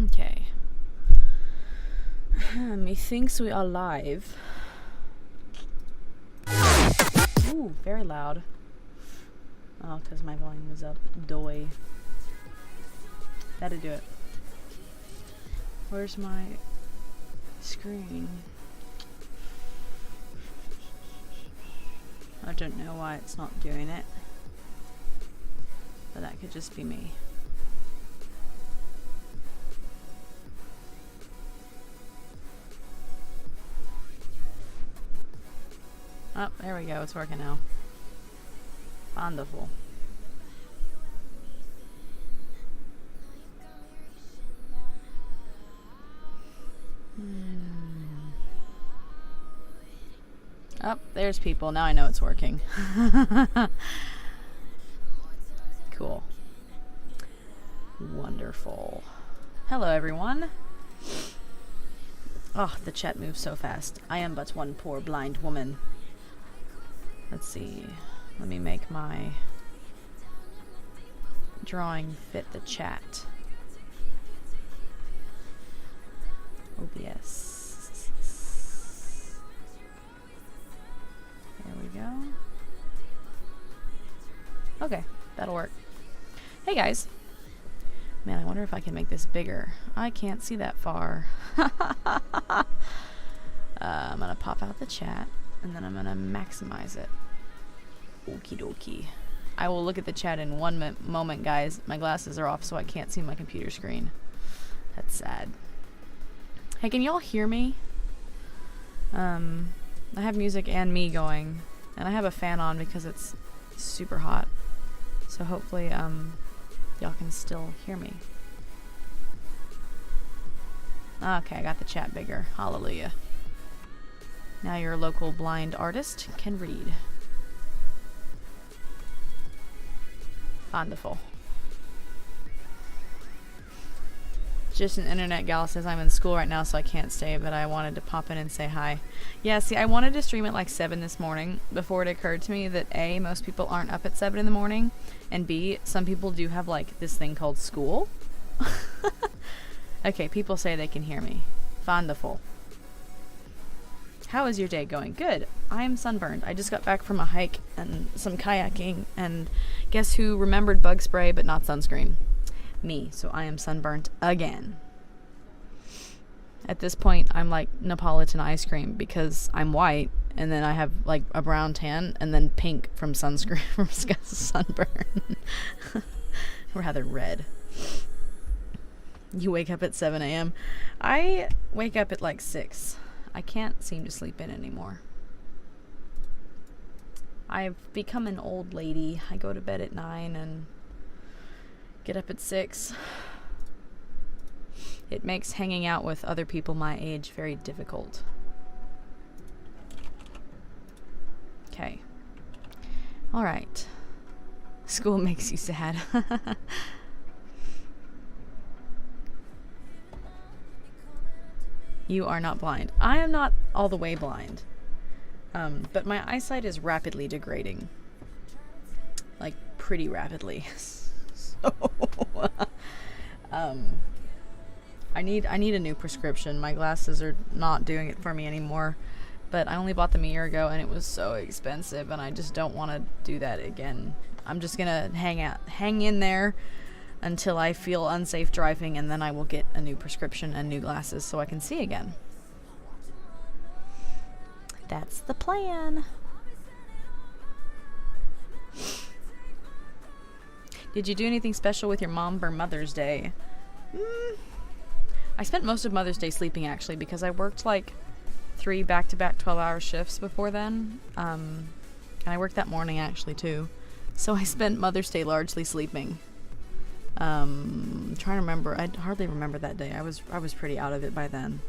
Okay. Methinks we are live. Ooh, very loud. Oh, because my volume was up. Doy. That'd do it. Where's my screen? I don't know why it's not doing it. But that could just be me. Oh, there we go. It's working now. Wonderful. Oh, there's people. Now I know it's working. Cool. Wonderful. Hello, everyone. Oh, the chat moves so fast. I am but one poor blind woman. Let's see. Let me make my drawing fit the chat. OBS. There we go. Okay, that'll work. Hey guys. Man, I wonder if I can make this bigger. I can't see that far. I'm gonna pop out the chat and then I'm gonna maximize it. Okie dokie. I will look at the chat in one moment, guys. My glasses are off so I can't see my computer screen. That's sad. Hey, can y'all hear me? I have music and me going, and I have a fan on because it's super hot. So hopefully, y'all can still hear me. Okay, I got the chat bigger. Hallelujah. Now your local blind artist can read. Wonderful. Just an internet gal says I'm in school right now so I can't stay, but I wanted to pop in and say hi. Yeah, see, I wanted to stream at like 7 this morning before it occurred to me that A, most people aren't up at 7 in the morning, and B, some people do have like this thing called school. Okay, people say they can hear me. Wonderful. How is your day going? Good. I am sunburned. I just got back from a hike and some kayaking, and guess who remembered bug spray but not sunscreen? Me. So I am sunburnt again. At this point, I'm like Neapolitan ice cream because I'm white, and then I have like a brown tan, and then pink from sunscreen from sunburn. Rather red. You wake up at 7 a.m. I wake up at like 6. I can't seem to sleep in anymore. I've become an old lady. I go to bed at 9 and get up at 6. It makes hanging out with other people my age very difficult. Okay. Alright. School makes you sad. You are not blind. I am not all the way blind. But my eyesight is rapidly degrading. Like, pretty rapidly. So, I need a new prescription. My glasses are not doing it for me anymore. But I only bought them a year ago and it was so expensive, and I just don't want to do that again. I'm just gonna hang in there until I feel unsafe driving, and then I will get a new prescription and new glasses so I can see again. That's the plan. Did you do anything special with your mom for Mother's Day? I spent most of Mother's Day sleeping, actually, because I worked like 3 back-to-back 12-hour shifts before then. And I worked that morning, actually, too. So I spent Mother's Day largely sleeping. Trying to remember. I hardly remember that day. I was pretty out of it by then.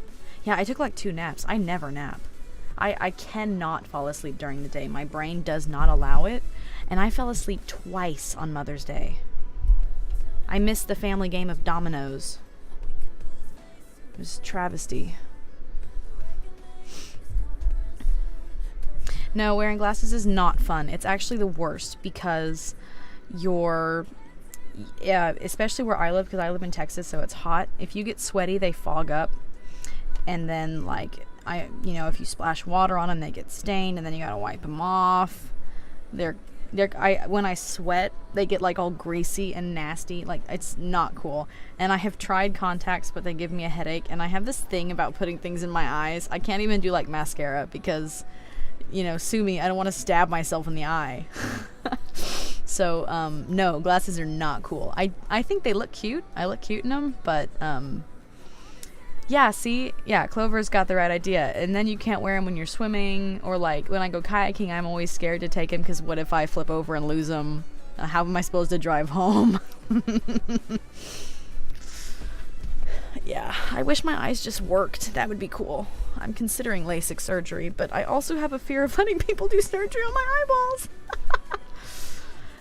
Yeah, I took like 2 naps. I never nap. I cannot fall asleep during the day. My brain does not allow it. And I fell asleep twice on Mother's Day. I missed the family game of dominoes. It was a travesty. No, wearing glasses is not fun. It's actually the worst because your yeah, especially where I live, because I live in Texas, so it's hot. If you get sweaty, they fog up, and then like if you splash water on them, they get stained, and then you gotta wipe them off. When I sweat, they get like all greasy and nasty. Like, it's not cool. And I have tried contacts, but they give me a headache. And I have this thing about putting things in my eyes. I can't even do like mascara because, sue me. I don't want to stab myself in the eye. So, no, glasses are not cool. I think they look cute. I look cute in them, but, yeah, Clover's got the right idea. And then you can't wear them when you're swimming, or like when I go kayaking, I'm always scared to take them because what if I flip over and lose them? How am I supposed to drive home? Yeah, I wish my eyes just worked. That would be cool. I'm considering LASIK surgery, but I also have a fear of letting people do surgery on my eyeballs.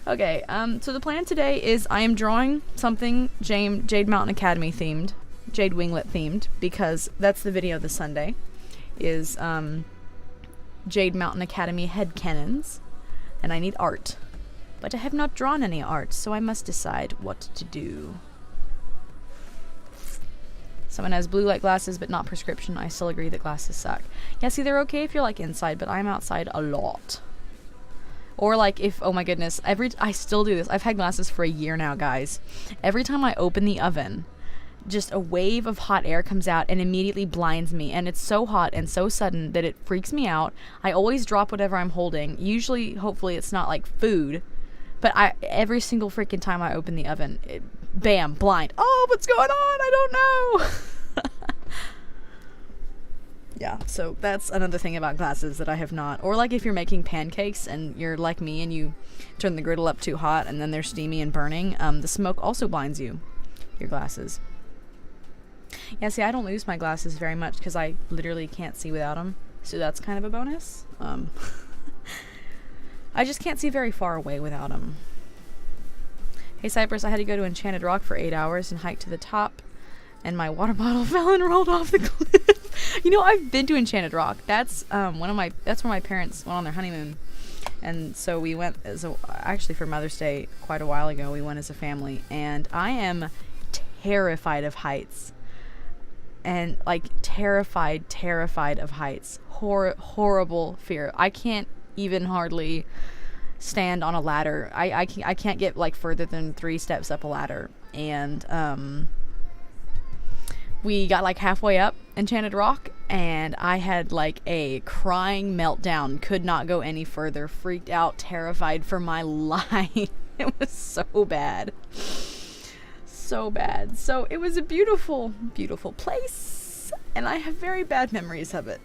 Okay, so the plan today is I am drawing something Jade Mountain Academy themed. Jade Winglet themed, because that's the video this Sunday, is Jade Mountain Academy headcanons, and I need art. But I have not drawn any art, so I must decide what to do. Someone has blue light glasses, but not prescription. I still agree that glasses suck. Yeah, see, they're okay if you're like inside, but I'm outside a lot. Or like if, oh my goodness, I still do this. I've had glasses for a year now, guys. Every time I open the oven, just a wave of hot air comes out and immediately blinds me, and it's so hot and so sudden that it freaks me out. I always drop whatever I'm holding. Usually, hopefully it's not like food, but every single freaking time I open the oven, bam, blind. Oh, what's going on? I don't know. Yeah, so that's another thing about glasses that I have not. Or like if you're making pancakes and you're like me and you turn the griddle up too hot and then they're steamy and burning, the smoke also blinds your glasses. Yeah, see, I don't lose my glasses very much because I literally can't see without them. So that's kind of a bonus. I just can't see very far away without them. Hey, Cyprus, I had to go to Enchanted Rock for 8 hours and hike to the top, and my water bottle fell and rolled off the cliff. I've been to Enchanted Rock. That's that's where my parents went on their honeymoon. And so we went actually for Mother's Day quite a while ago. We went as a family, and I am terrified of heights. And like terrified of heights. Horrible fear. I can't even hardly stand on a ladder. I can't get like further than 3 steps up a ladder. And we got like halfway up Enchanted Rock, and I had like a crying meltdown. Could not go any further. Freaked out, terrified for my life. It was so bad. So bad. So it was a beautiful, beautiful place, and I have very bad memories of it.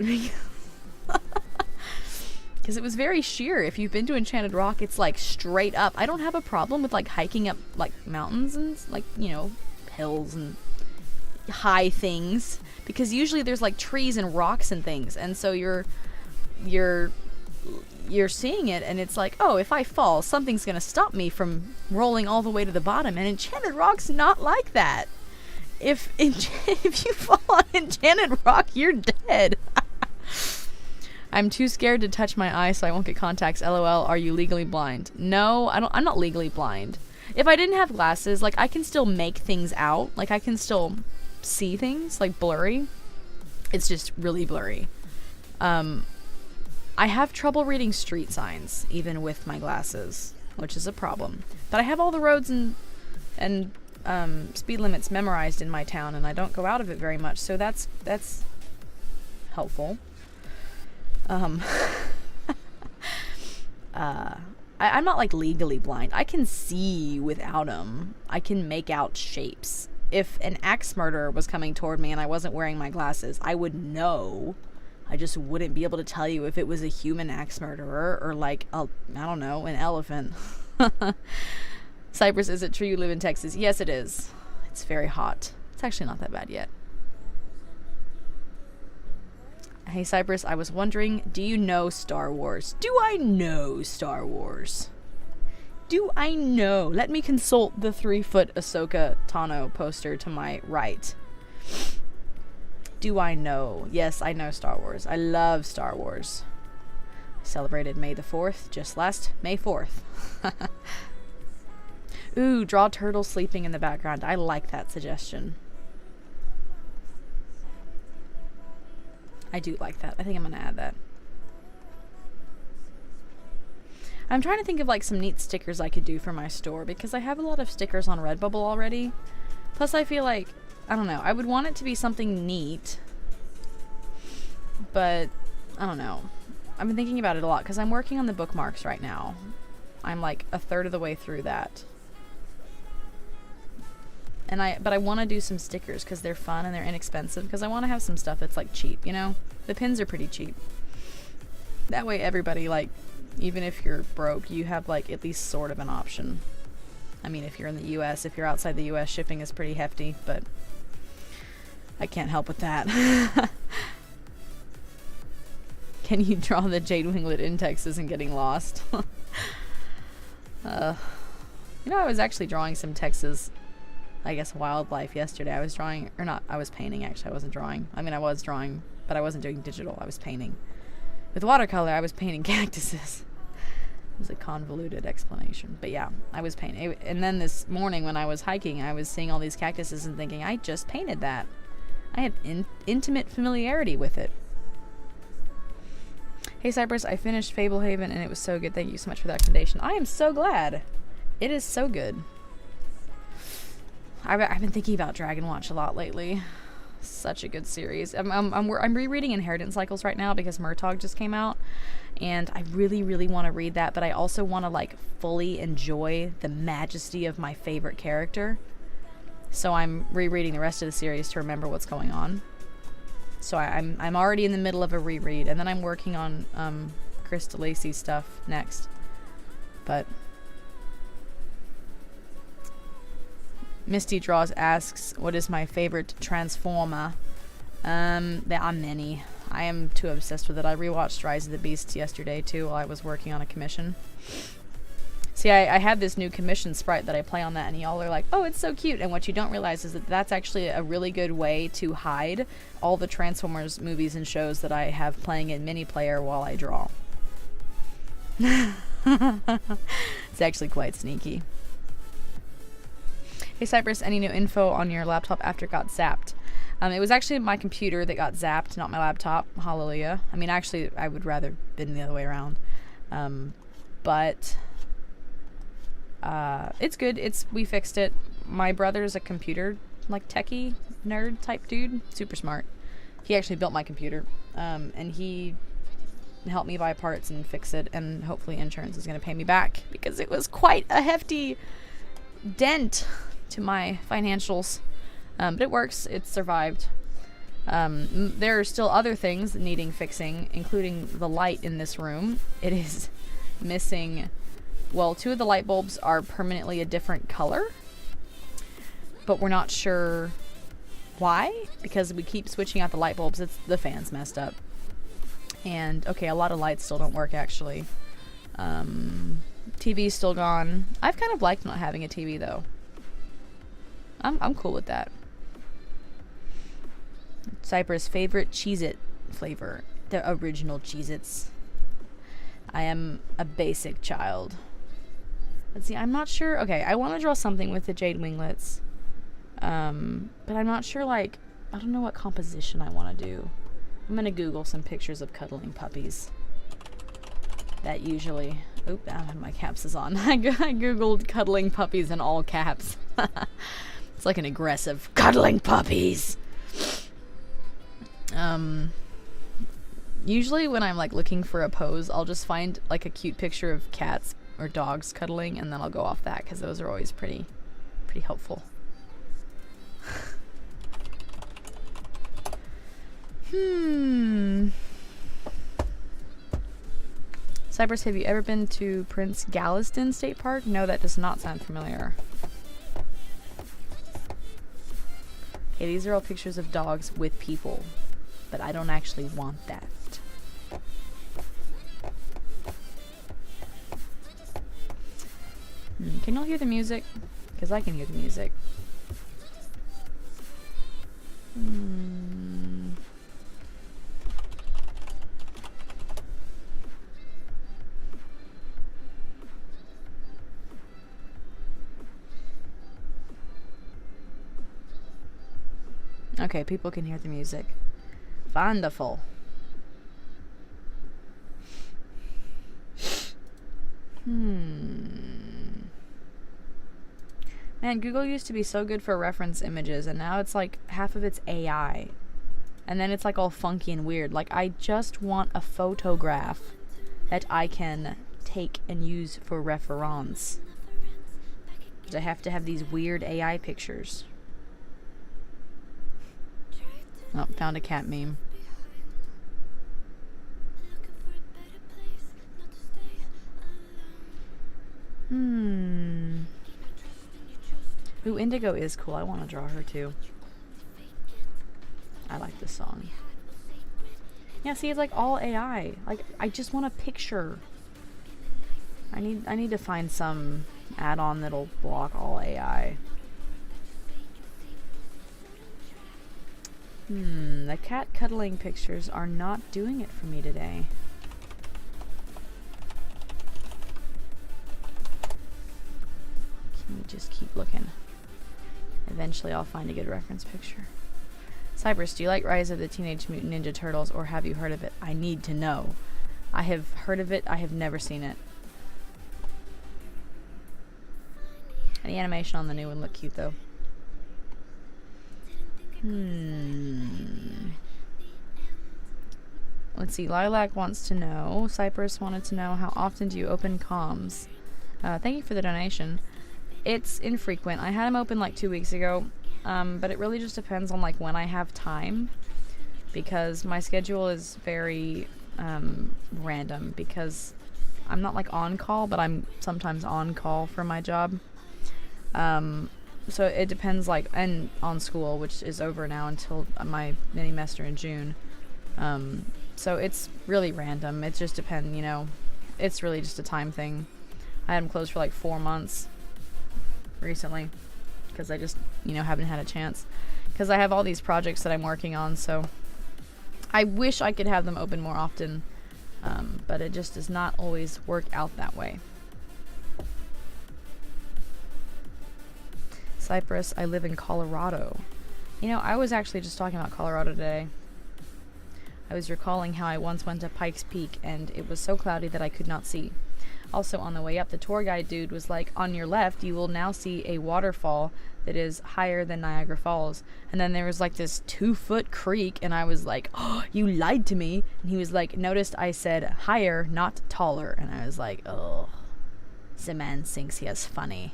Because it was very sheer. If you've been to Enchanted Rock, it's like straight up. I don't have a problem with like hiking up like mountains and like, hills and high things, because usually there's like trees and rocks and things, and so you're seeing it, and it's like, oh, if I fall, something's gonna stop me from rolling all the way to the bottom. And Enchanted Rock's not like that. If you fall on Enchanted Rock, you're dead. I'm too scared to touch my eye, so I won't get contacts. LOL. Are you legally blind? No, I'm not legally blind. If I didn't have glasses, like, I can still make things out. Like, I can still see things, like, blurry. It's just really blurry. I have trouble reading street signs, even with my glasses, which is a problem. But I have all the roads and speed limits memorized in my town, and I don't go out of it very much, so that's helpful. I'm not like legally blind. I can see without them. I can make out shapes. If an axe murderer was coming toward me and I wasn't wearing my glasses, I would know. I just wouldn't be able to tell you if it was a human axe murderer or like I don't know, an elephant. Cyprus, is it true you live in Texas? Yes, it is. It's very hot. It's actually not that bad yet. Hey, Cyprus, I was wondering, do you know Star Wars? Do I know Star Wars? Do I know? Let me consult the 3-foot Ahsoka Tano poster to my right. Do I know? Yes, I know Star Wars. I love Star Wars. Celebrated May the 4th, just last May 4th. Ooh, draw turtle sleeping in the background. I like that suggestion. I do like that. I think I'm gonna add that. I'm trying to think of like some neat stickers I could do for my store, because I have a lot of stickers on Redbubble already. Plus I feel like, I don't know, I would want it to be something neat, but I don't know. I've been thinking about it a lot because I'm working on the bookmarks right now. I'm like a third of the way through that. But I want to do some stickers because they're fun and they're inexpensive, because I want to have some stuff that's like cheap, you know? The pins are pretty cheap. That way everybody, like, even if you're broke, you have like at least sort of an option. I mean, if you're in the US, if you're outside the US, shipping is pretty hefty, but I can't help with that. Can you draw the jade winglet in Texas and getting lost? You know, I was actually drawing some Texas, I guess, wildlife yesterday. I was drawing, or not, I was painting actually. I wasn't drawing. I mean, I was drawing, but I wasn't doing digital. I was painting. With watercolor, I was painting cactuses. It was a convoluted explanation. But yeah, I was painting. And then this morning when I was hiking, I was seeing all these cactuses and thinking, I just painted that. I had intimate familiarity with it. Hey Cyprus, I finished Fablehaven and it was so good. Thank you so much for that recommendation. I am so glad. It is so good. I've been thinking about Dragon Watch a lot lately. Such a good series. I'm rereading Inheritance Cycles right now because Murtagh just came out, and I really, really want to read that, but I also want to like fully enjoy the majesty of my favorite character. So I'm rereading the rest of the series to remember what's going on. So I'm already in the middle of a reread, and then I'm working on Krista Lacey stuff next. But Misty Draws asks, what is my favorite Transformer? There are many. I am too obsessed with it. I rewatched Rise of the Beasts yesterday too while I was working on a commission. See, I have this new commission sprite that I play on that, and y'all are like, oh, it's so cute. And what you don't realize is that that's actually a really good way to hide all the Transformers movies and shows that I have playing in mini player while I draw. It's actually quite sneaky. Hey Cyprus, any new info on your laptop after it got zapped? It was actually my computer that got zapped, not my laptop. Hallelujah. I mean, actually, I would rather been the other way around. But it's good. We fixed it. My brother's a computer, like, techie nerd type dude. Super smart. He actually built my computer. And he helped me buy parts and fix it. And hopefully insurance is going to pay me back, because it was quite a hefty dent to my financials. But it works. It survived. There are still other things needing fixing, including the light in this room. It is missing, well, 2 of the light bulbs are permanently a different color, but we're not sure why, because we keep switching out the light bulbs. The fan's messed up. And okay, a lot of lights still don't work actually. TV's still gone. I've kind of liked not having a TV though. I'm cool with that. Cyprus' favorite Cheez-It flavor. The original Cheez-Its. I am a basic child. Let's see, I'm not sure. Okay, I want to draw something with the jade winglets. But I'm not sure, like, I don't know what composition I want to do. I'm going to Google some pictures of cuddling puppies. That usually... Oop, my caps is on. I Googled cuddling puppies in all caps. It's like an aggressive cuddling puppies. Usually when I'm like looking for a pose, I'll just find like a cute picture of cats or dogs cuddling, and then I'll go off that, because those are always pretty helpful. Cyprus, have you ever been to Prince Galveston State Park? No, that does not sound familiar. Okay, these are all pictures of dogs with people, but I don't actually want that. Can y'all hear the music? Because I can hear the music. Okay, people can hear the music. Wonderful. Man, Google used to be so good for reference images, and now it's like half of it's AI. And then it's like all funky and weird. Like, I just want a photograph that I can take and use for reference. But I have to have these weird AI pictures. Oh, found a cat meme. Ooh, Indigo is cool. I want to draw her too. I like this song. Yeah, see, it's like all AI. Like, I just want a picture. I need to find some add-on that'll block all AI. The cat cuddling pictures are not doing it for me today. Can we just keep looking? Eventually I'll find a good reference picture. Cyprus, do you like Rise of the Teenage Mutant Ninja Turtles, or have you heard of it? I need to know. I have heard of it, I have never seen it. And the animation on the new one looked cute though. Let's see, Lilac wants to know, Cyprus wanted to know, how often do you open comms? Thank you for the donation. It's infrequent. I had them open like 2 weeks ago, but it really just depends on like when I have time, because my schedule is very random, because I'm not like on call, but I'm sometimes on call for my job. So it depends, like, and on school, which is over now until my mini semester in June. So it's really random. It just depends, you know. It's really just a time thing. I had them closed for like 4 months recently, because I just, you know, haven't had a chance. Because I have all these projects that I'm working on, so I wish I could have them open more often, but it just does not always work out that way. Cyprus, I live in Colorado. You know, I was actually just talking about Colorado today. I was recalling how I once went to Pikes Peak and it was so cloudy that I could not see. Also, on the way up, the tour guide dude was like, on your left, you will now see a waterfall that is higher than Niagara Falls. And then there was like this 2-foot creek, and I was like, oh, you lied to me. And he was like, noticed I said higher, not taller. And I was like, oh, the man thinks he is funny.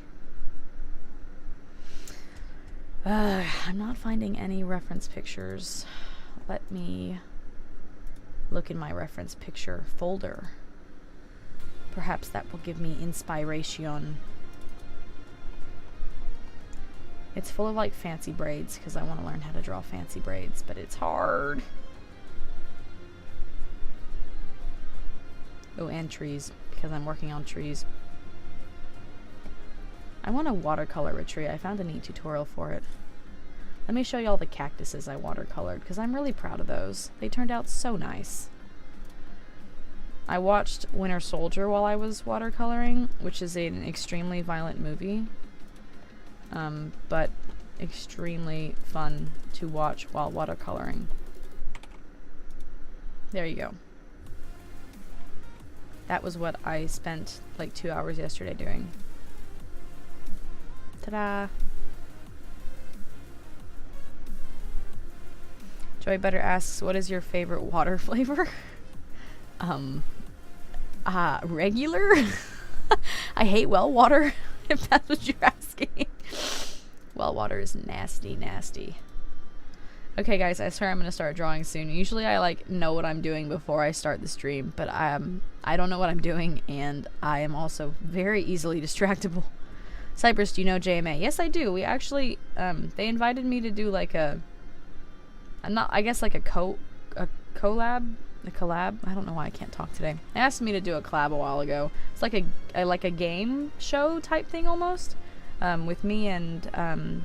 I'm not finding any reference pictures. Let me look in my reference picture folder. Perhaps that will give me inspiration. It's full of like fancy braids, because I want to learn how to draw fancy braids, but it's hard. Oh, and trees, because I'm working on trees. I want to watercolor a tree. I found a neat tutorial for it. Let me show you all the cactuses I watercolored, because I'm really proud of those. They turned out so nice. I watched Winter Soldier while I was watercoloring, which is an extremely violent movie, but extremely fun to watch while watercoloring. There you go. That was what I spent like 2 hours yesterday doing. Ta-da! Joy Butter asks, what is your favorite water flavor? Regular? I hate well water, if that's what you're asking. Well water is nasty, nasty. Okay guys, I swear I'm gonna start drawing soon. Usually I like know what I'm doing before I start the stream, but I don't know what I'm doing, and I am also very easily distractible. Cyprus, do you know JMA? Yes, I do. We actually, they invited me to do like a collab. A collab? I don't know why I can't talk today. They asked me to do a collab a while ago. It's like a game show type thing almost, with me and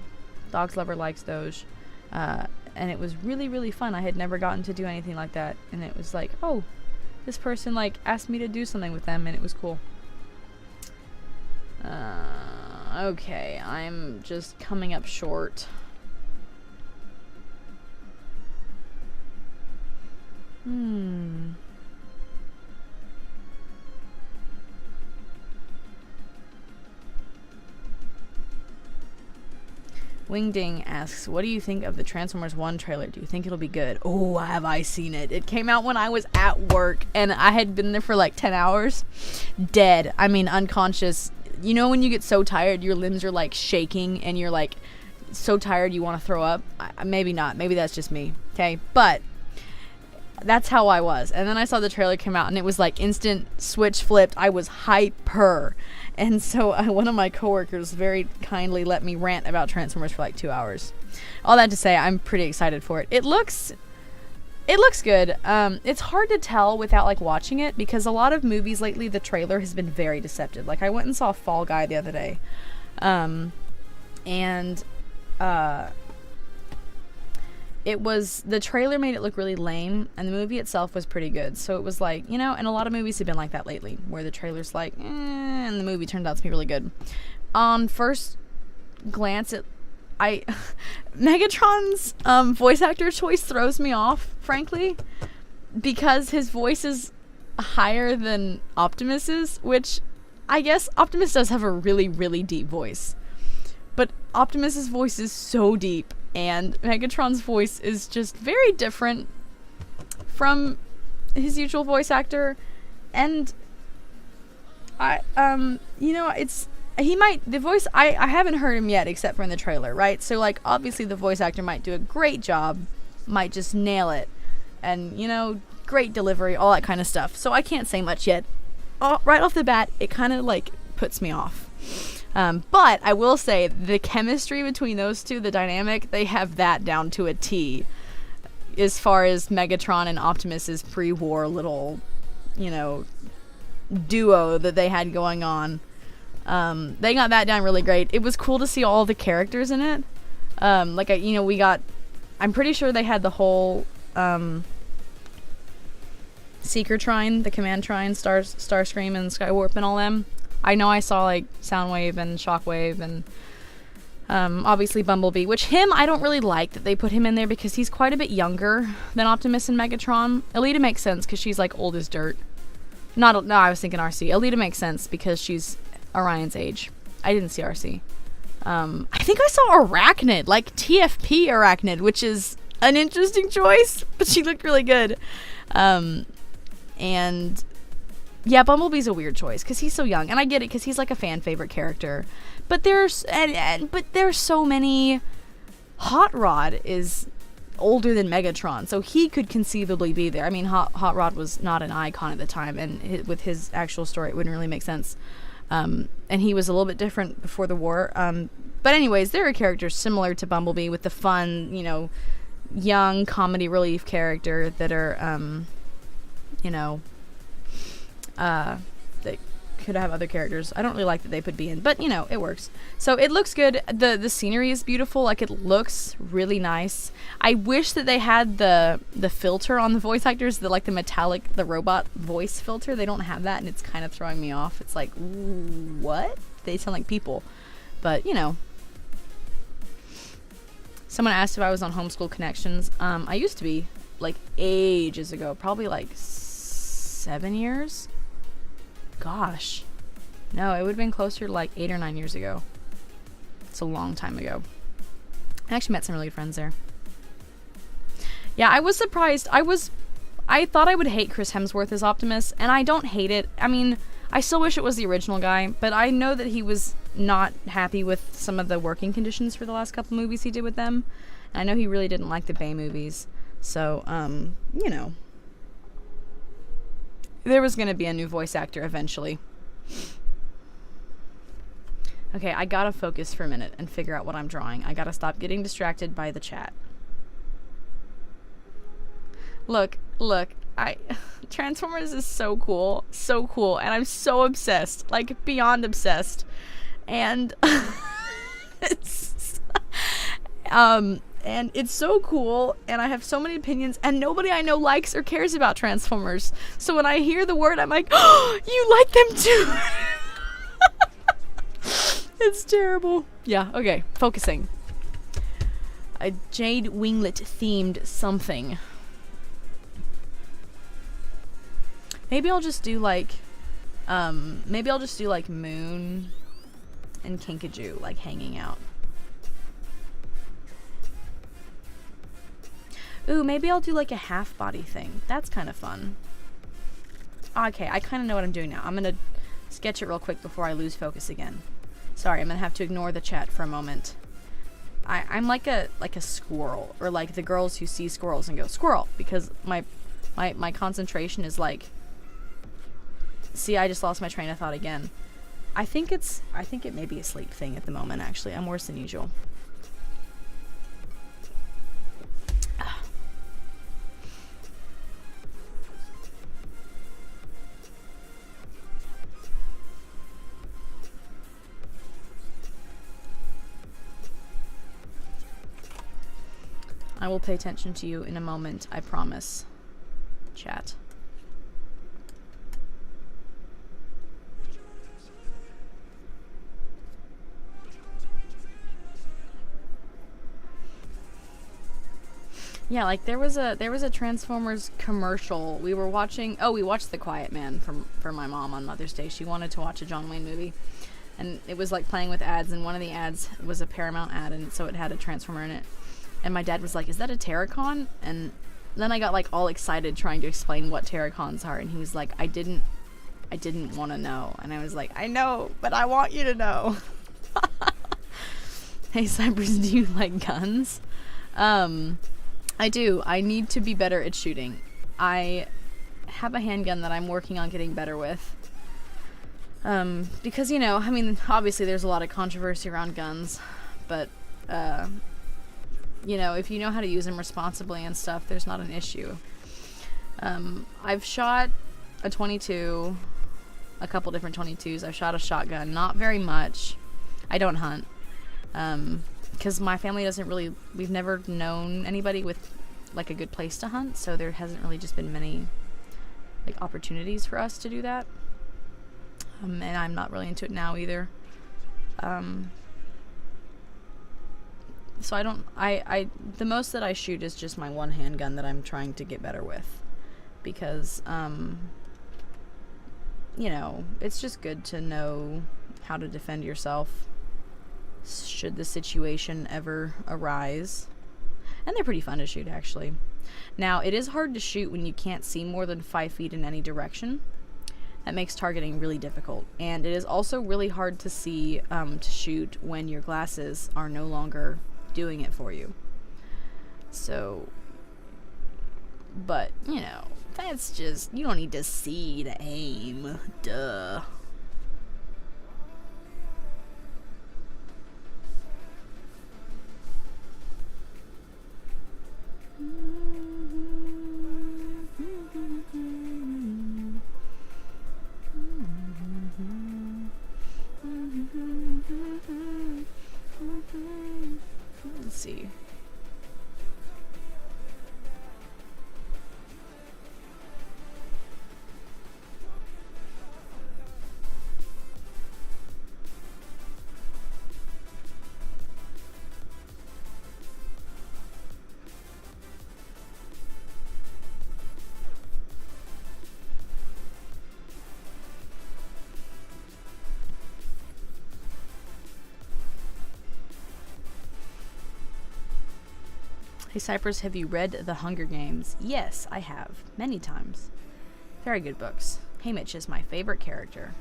Dogs Lover Likes Doge, and it was really, really fun. I had never gotten to do anything like that, and it was like, oh, this person like asked me to do something with them, and it was cool. Okay, I'm just coming up short. Wingding asks, what do you think of the Transformers 1 trailer? Do you think it'll be good? Oh, have I seen it? It came out when I was at work, and I had been there for like 10 hours. Dead. I mean, unconscious. You know when you get so tired, your limbs are like shaking, and you're like so tired you want to throw up? Maybe not. Maybe that's just me. Okay? But that's how I was. And then I saw the trailer come out, and it was like instant switch flipped. I was hyper. And so one of my coworkers very kindly let me rant about Transformers for like 2 hours. All that to say, I'm pretty excited for it. It looks good. It's hard to tell without like watching it, because a lot of movies lately, the trailer has been very deceptive. Like I went and saw Fall Guy the other day. The trailer made it look really lame, and the movie itself was pretty good. So it was like, and a lot of movies have been like that lately, where the trailer's like, and the movie turned out to be really good. On first glance, Megatron's voice actor choice throws me off, frankly, because his voice is higher than Optimus's, which I guess Optimus does have a really, really deep voice. But Optimus's voice is so deep, and Megatron's voice is just very different from his usual voice actor. And I haven't heard him yet except for in the trailer, right? So like obviously the voice actor might do a great job, might just nail it, and great delivery, all that kind of stuff. So I can't say much yet. Right off the bat, it kind of like puts me off. But I will say the chemistry between those two, the dynamic, they have that down to a T. As far as Megatron and Optimus's pre-war little, duo that they had going on. They got that down really great. It was cool to see all the characters in it. I'm pretty sure they had the whole, Seeker Trine, the Command Trine, Starscream and Skywarp and all them. I know I saw like Soundwave and Shockwave and obviously Bumblebee, which him I don't really like that they put him in there, because he's quite a bit younger than Optimus and Megatron. Alita makes sense because she's like old as dirt. No, I was thinking RC. Alita makes sense because she's Orion's age. I didn't see RC. I think I saw Arachnid, like TFP Arachnid, which is an interesting choice, but she looked really good. And yeah, Bumblebee's a weird choice because he's so young, and I get it because he's like a fan favorite character. But there's so many. Hot Rod is older than Megatron, so he could conceivably be there. I mean, Hot Rod was not an icon at the time, and with his actual story, it wouldn't really make sense. And he was a little bit different before the war. But anyways, there are characters similar to Bumblebee with the fun, young comedy relief character that are, that could have other characters. I don't really like that they put B in, but it works. So it looks good. The scenery is beautiful. Like, it looks really nice. I wish that they had the filter on the voice actors, the metallic, the robot voice filter. They don't have that, and it's kind of throwing me off. It's like, what? They sound like people. But someone asked if I was on Homeschool Connections. I used to be, like, ages ago, probably like 7 years. Gosh. No, it would have been closer to like 8 or 9 years ago. It's a long time ago. I actually met some really good friends there. Yeah, I was surprised. I thought I would hate Chris Hemsworth as Optimus, and I don't hate it. I mean, I still wish it was the original guy, but I know that he was not happy with some of the working conditions for the last couple movies he did with them. And I know he really didn't like the Bay movies. So, there was going to be a new voice actor eventually. Okay, I gotta focus for a minute and figure out what I'm drawing. I gotta stop getting distracted by the chat. Look, Transformers is so cool, and I'm so obsessed, like beyond obsessed. And and it's so cool, and I have so many opinions, and nobody I know likes or cares about Transformers. So when I hear the word, I'm like, oh, you like them too. It's terrible. Yeah, okay, focusing. A Jade Winglet themed something. Maybe I'll just do like Moon and Kinkajou, like hanging out. Ooh, maybe I'll do like a half body thing. That's kind of fun. Okay, I kind of know what I'm doing now. I'm gonna sketch it real quick before I lose focus again. Sorry, I'm gonna have to ignore the chat for a moment. I'm like a squirrel, or like the girls who see squirrels and go squirrel, because my concentration is like. See, I just lost my train of thought again. I think it may be a sleep thing at the moment. Actually, I'm worse than usual. I will pay attention to you in a moment, I promise. Chat. Yeah, like there was a Transformers commercial. We were watching. Oh, we watched The Quiet Man for my mom on Mother's Day. She wanted to watch a John Wayne movie, and it was like playing with ads. And one of the ads was a Paramount ad, and so it had a Transformer in it. And my dad was like, "Is that a Terracon?" And then I got like all excited trying to explain what Terracons are, and he was like, "I didn't want to know." And I was like, "I know, but I want you to know." Hey Cyprus, do you like guns? I do. I need to be better at shooting. I have a handgun that I'm working on getting better with. Because, you know, I mean, obviously there's a lot of controversy around guns, but, you know, if you know how to use them responsibly and stuff, there's not an issue. I've shot a .22, a couple different .22s. I've shot a shotgun, not very much. I don't hunt. Because my family doesn't really, we've never known anybody with like a good place to hunt, so there hasn't really just been many like opportunities for us to do that. And I'm not really into it now either. So the most that I shoot is just my one handgun that I'm trying to get better with, because you know, it's just good to know how to defend yourself should the situation ever arise. And they're pretty fun to shoot, actually. Now, it is hard to shoot when you can't see more than 5 feet in any direction. That makes targeting really difficult. And it is also really hard to see, to shoot when your glasses are no longer doing it for you. So, but, you know, that's just, you don't need to see to aim. Duh. Let's see. Hey Cyprus, have you read The Hunger Games? Yes, I have. Many times. Very good books. Haymitch is my favorite character.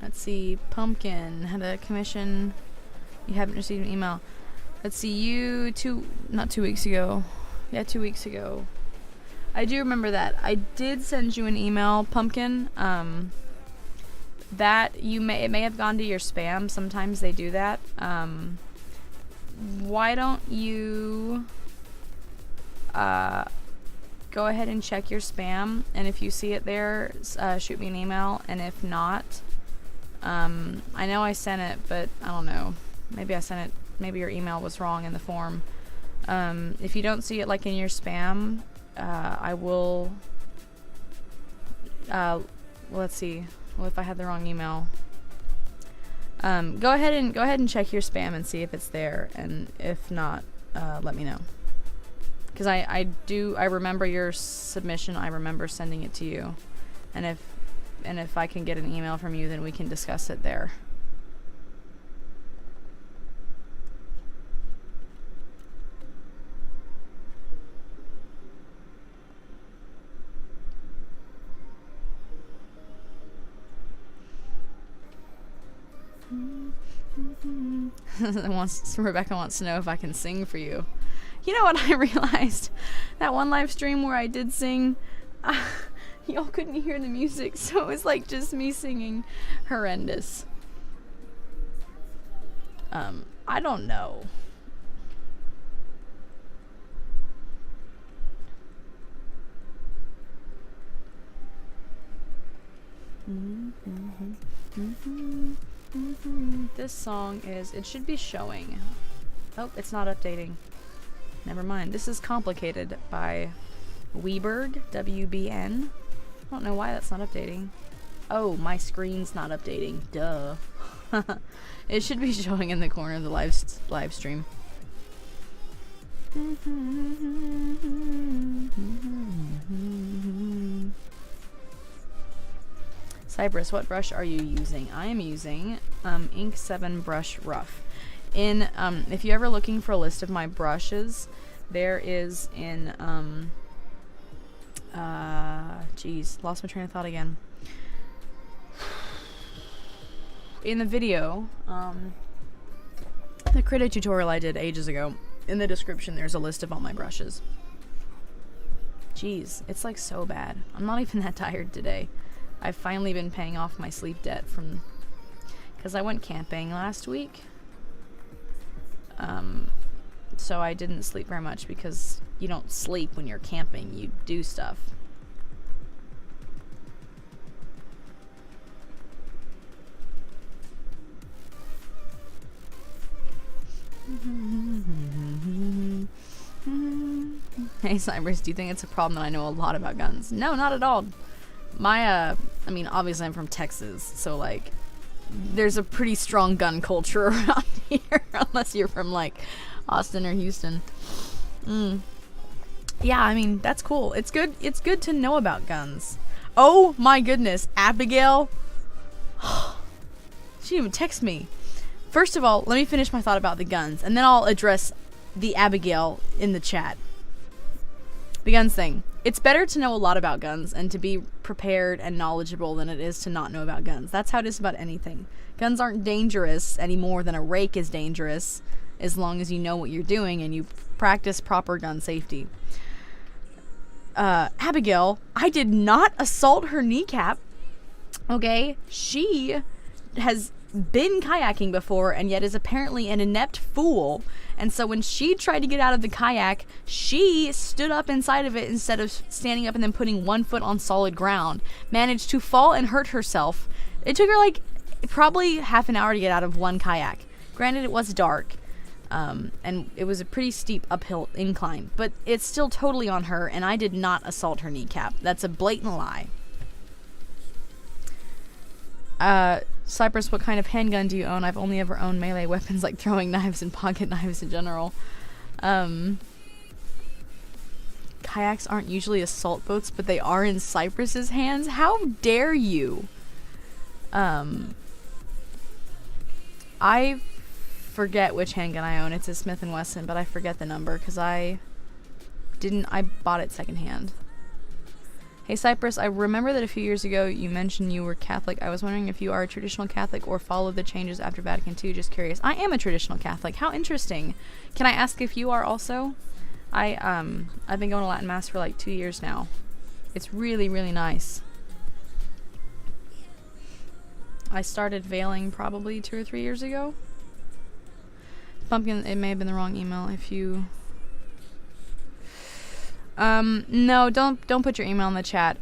Let's see, Pumpkin had a commission. You haven't received an email. Let's see, you not 2 weeks ago. Yeah, 2 weeks ago. I do remember that. I did send you an email, Pumpkin. That it may have gone to your spam. Sometimes they do that. Why don't you go ahead and check your spam, and if you see it there, shoot me an email, and if not, I know I sent it, but I don't know. Maybe I sent it, maybe your email was wrong in the form. If you don't see it like in your spam, I will, well, let's see. Well, if I had the wrong email, go ahead and check your spam and see if it's there, and if not, let me know. Because I remember your submission. I remember sending it to you, and if I can get an email from you, then we can discuss it there. Rebecca wants to know if I can sing for you. You know what I realized? That one live stream where I did sing, y'all couldn't hear the music, so it was like just me singing horrendous. I don't know. This song is, it should be showing. Oh, it's not updating. Never mind. This is Complicated by Weberg, WBN. I don't know why that's not updating. Oh, my screen's not updating. Duh. It should be showing in the corner of the live stream. Cyprus, what brush are you using? I am using Ink 7 Brush Rough. In if you're ever looking for a list of my brushes, there is in geez, lost my train of thought again. In the video, the Krita tutorial I did ages ago, in the description there's a list of all my brushes. Jeez, it's like so bad. I'm not even that tired today. I've finally been paying off my sleep debt from, because I went camping last week. So I didn't sleep very much, because you don't sleep when you're camping, you do stuff. Hey Cyprus, do you think it's a problem that I know a lot about guns? No, not at all. I mean, obviously I'm from Texas, so like, there's a pretty strong gun culture around here, unless you're from like Austin or Houston. Yeah, I mean, that's cool. It's good to know about guns. Oh my goodness, Abigail. She didn't even text me. First of all, let me finish my thought about the guns, and then I'll address the Abigail in the chat. The guns thing. It's better to know a lot about guns and to be prepared and knowledgeable than it is to not know about guns. That's how it is about anything. Guns aren't dangerous any more than a rake is dangerous, as long as you know what you're doing and you practice proper gun safety. Abigail, I did not assault her kneecap. Okay? She has been kayaking before and yet is apparently an inept fool, and so when she tried to get out of the kayak, she stood up inside of it instead of standing up and then putting one foot on solid ground, managed to fall and hurt herself. It took her like probably half an hour to get out of one kayak. Granted, it was dark, and it was a pretty steep uphill incline, but it's still totally on her, and I did not assault her kneecap. That's a blatant lie. Cyprus, what kind of handgun do you own? I've only ever owned melee weapons like throwing knives and pocket knives in general. Kayaks aren't usually assault boats, but they are in Cyprus's hands? How dare you? I forget which handgun I own. It's a Smith & Wesson, but I forget the number because I bought it secondhand. Hey Cyprus, I remember that a few years ago you mentioned you were Catholic. I was wondering if you are a traditional Catholic or follow the changes after Vatican II. Just curious. I am a traditional Catholic. How interesting. Can I ask if you are also? I've been going to Latin Mass for like 2 years now. It's really, really nice. I started veiling probably 2 or 3 years ago. Pumpkin, it may have been the wrong email. If you... no, don't put your email in the chat.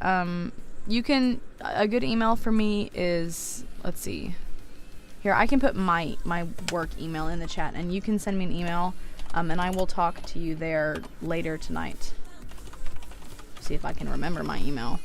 You can, a good email for me is, let's see, Here, I can put my work email in the chat, and you can send me an email, and I will talk to you there later tonight. See if I can remember my email.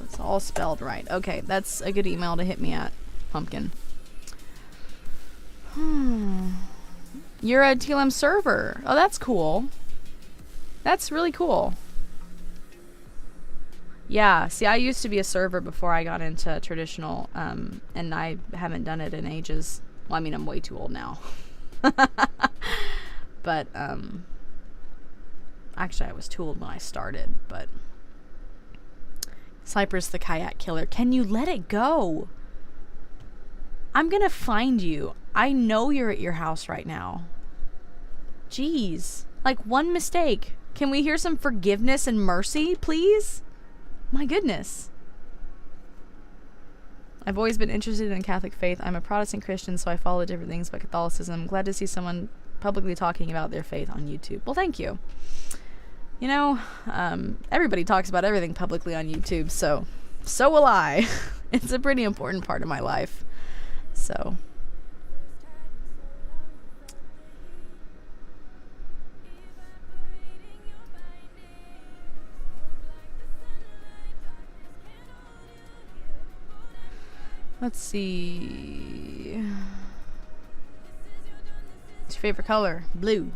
It's all spelled right. Okay, that's a good email to hit me at, Pumpkin. You're a TLM server. Oh, that's cool. That's really cool. Yeah, see, I used to be a server before I got into traditional, and I haven't done it in ages. Well, I mean, I'm way too old now. But, actually, I was too old when I started, but... Cyprus the kayak killer. Can you let it go? I'm gonna find you. I know you're at your house right now. Jeez. Like, one mistake. Can we hear some forgiveness and mercy, please? My goodness. I've always been interested in Catholic faith. I'm a Protestant Christian, so I follow different things but Catholicism. I'm glad to see someone publicly talking about their faith on YouTube. Well, thank you. You know, everybody talks about everything publicly on YouTube, so will I. It's a pretty important part of my life. So... Let's see. What's your favorite color? Blue.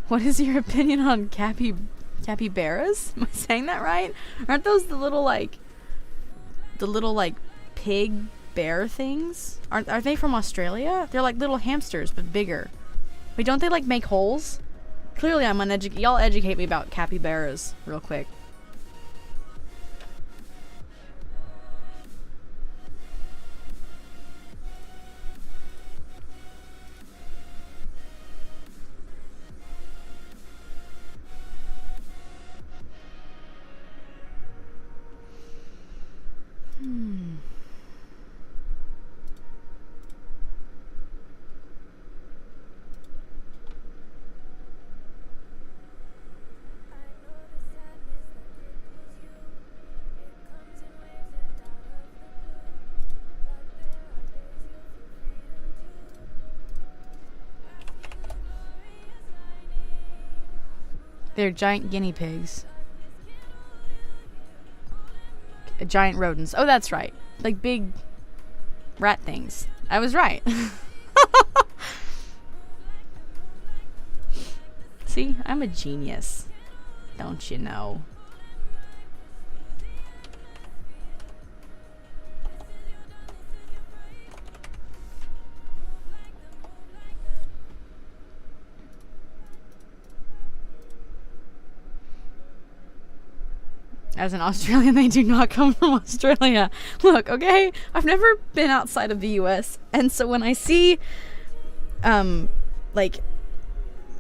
What is your opinion on capybaras? Am I saying that right? Aren't those the little like pig bear things? Are they from Australia? They're like little hamsters but bigger. Wait, don't they like make holes? Clearly I'm uneducated. Y'all educate me about capybaras real quick. They're giant guinea pigs. Giant rodents. Oh, that's right. Like big rat things. I was right. See, I'm a genius. Don't you know? As an Australian, they do not come from Australia. Look, okay? I've never been outside of the US, and so when I see, like,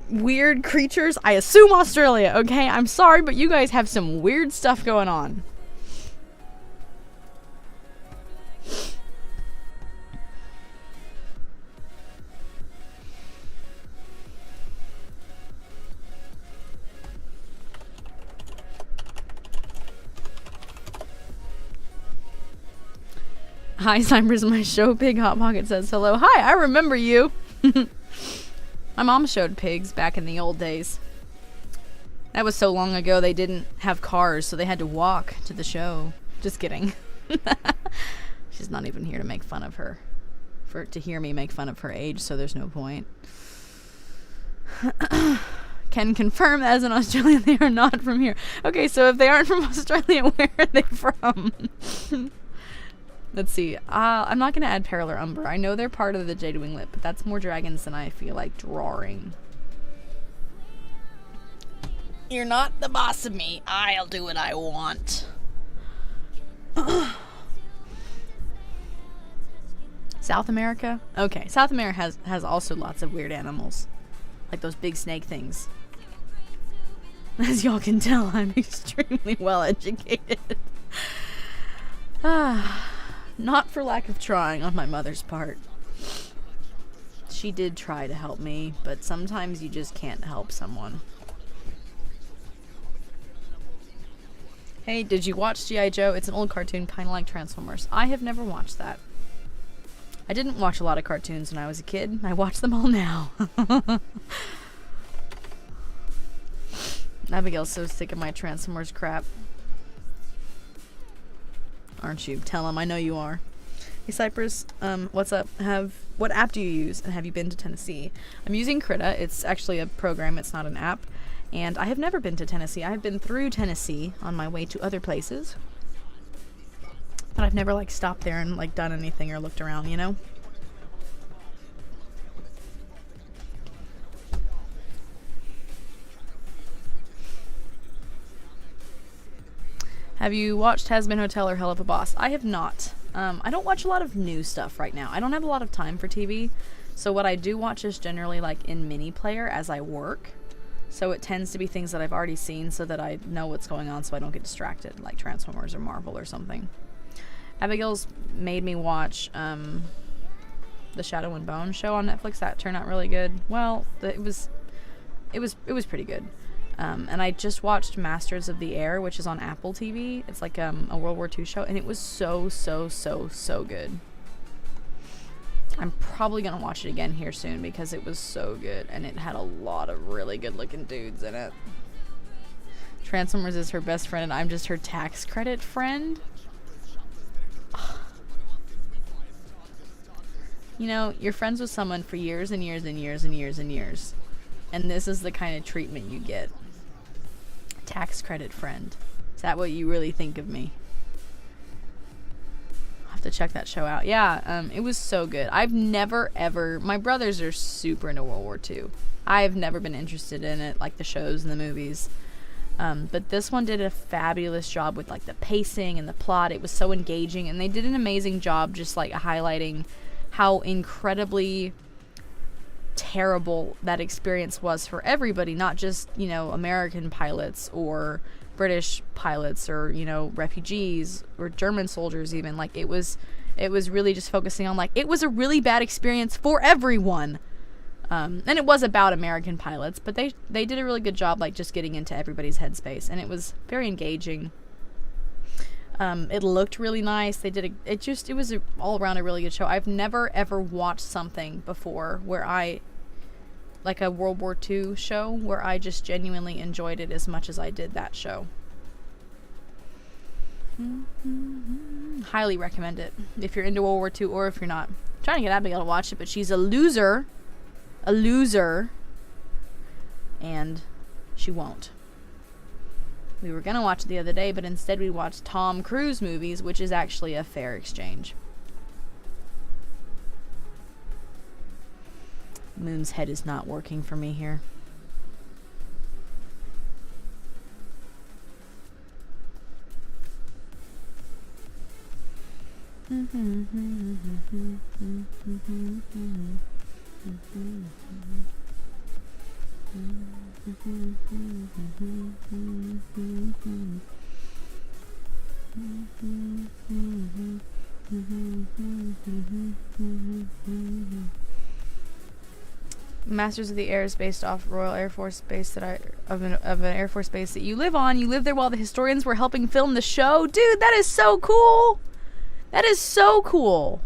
weird creatures, I assume Australia, okay? I'm sorry, but you guys have some weird stuff going on. Hi, Cyprus, my show pig. Hot Pocket says hello. Hi, I remember you. My mom showed pigs back in the old days. That was so long ago they didn't have cars, so they had to walk to the show. Just kidding. She's not even here to make fun of her. To hear me make fun of her age, so there's no point. Can confirm as an Australian they are not from here. Okay, so if they aren't from Australia, where are they from? Let's see. I'm not going to add Peril or Umber. I know they're part of the Jade Winglet, but that's more dragons than I feel like drawing. You're not the boss of me. I'll do what I want. South America? Okay. South America has also lots of weird animals. Like those big snake things. As y'all can tell, I'm extremely well educated. Not for lack of trying on my mother's part. She did try to help me, but sometimes you just can't help someone. Hey, did you watch G.I. Joe? It's an old cartoon, kind of like Transformers. I have never watched that. I didn't watch a lot of cartoons when I was a kid. I watch them all now. Abigail's so sick of my Transformers crap. Aren't you? Tell him I know you are. Hey Cyprus, what's up? What app do you use, and have you been to Tennessee? I'm using Krita. It's actually a program. It's not an app. And I have never been to Tennessee. I have been through Tennessee on my way to other places. But I've never, like, stopped there and, like, done anything or looked around, you know? Have you watched Hazbin Hotel or Hell of a Boss? I have not. I don't watch a lot of new stuff right now. I don't have a lot of time for TV. So what I do watch is generally, like, in mini player as I work. So it tends to be things that I've already seen so that I know what's going on so I don't get distracted, like Transformers or Marvel or something. Abigail's made me watch the Shadow and Bone show on Netflix. That turned out really good. Well, it was pretty good. And I just watched Masters of the Air, which is on Apple TV. It's like a World War II show, and it was so good. I'm probably gonna watch it again here soon because it was so good, and it had a lot of really good looking dudes in it. Transformers is her best friend, and I'm just her tax credit friend. You know, you're friends with someone for years and years and years and years and years, and this is the kind of treatment you get. Tax credit friend. Is that what you really think of me? I'll have to check that show out. Yeah, it was so good. I've never ever... My brothers are super into World War II. I've never been interested in it, like the shows and the movies. But this one did a fabulous job with, like, the pacing and the plot. It was so engaging, and they did an amazing job just, like, highlighting how incredibly terrible that experience was for everybody, not just, you know, American pilots or British pilots or, you know, refugees or German soldiers even. Like, it was really just focusing on, like, it was a really bad experience for everyone. And it was about American pilots, but they did a really good job, like, just getting into everybody's headspace, and it was very engaging. It looked really nice. It was all around a really good show. I've never ever watched something before where like a World War II show, where I just genuinely enjoyed it as much as I did that show. Highly recommend it if you're into World War II, or if you're not. I'm trying to get Abigail to watch it, but she's a loser, and she won't. We were gonna watch it the other day, but instead we watched Tom Cruise movies, which is actually a fair exchange. Moon's head is not working for me here. Masters of the Air is based off Royal Air Force Base of an Air Force base that you live on. You live there while the historians were helping film the show. Dude, that is so cool. That is so cool.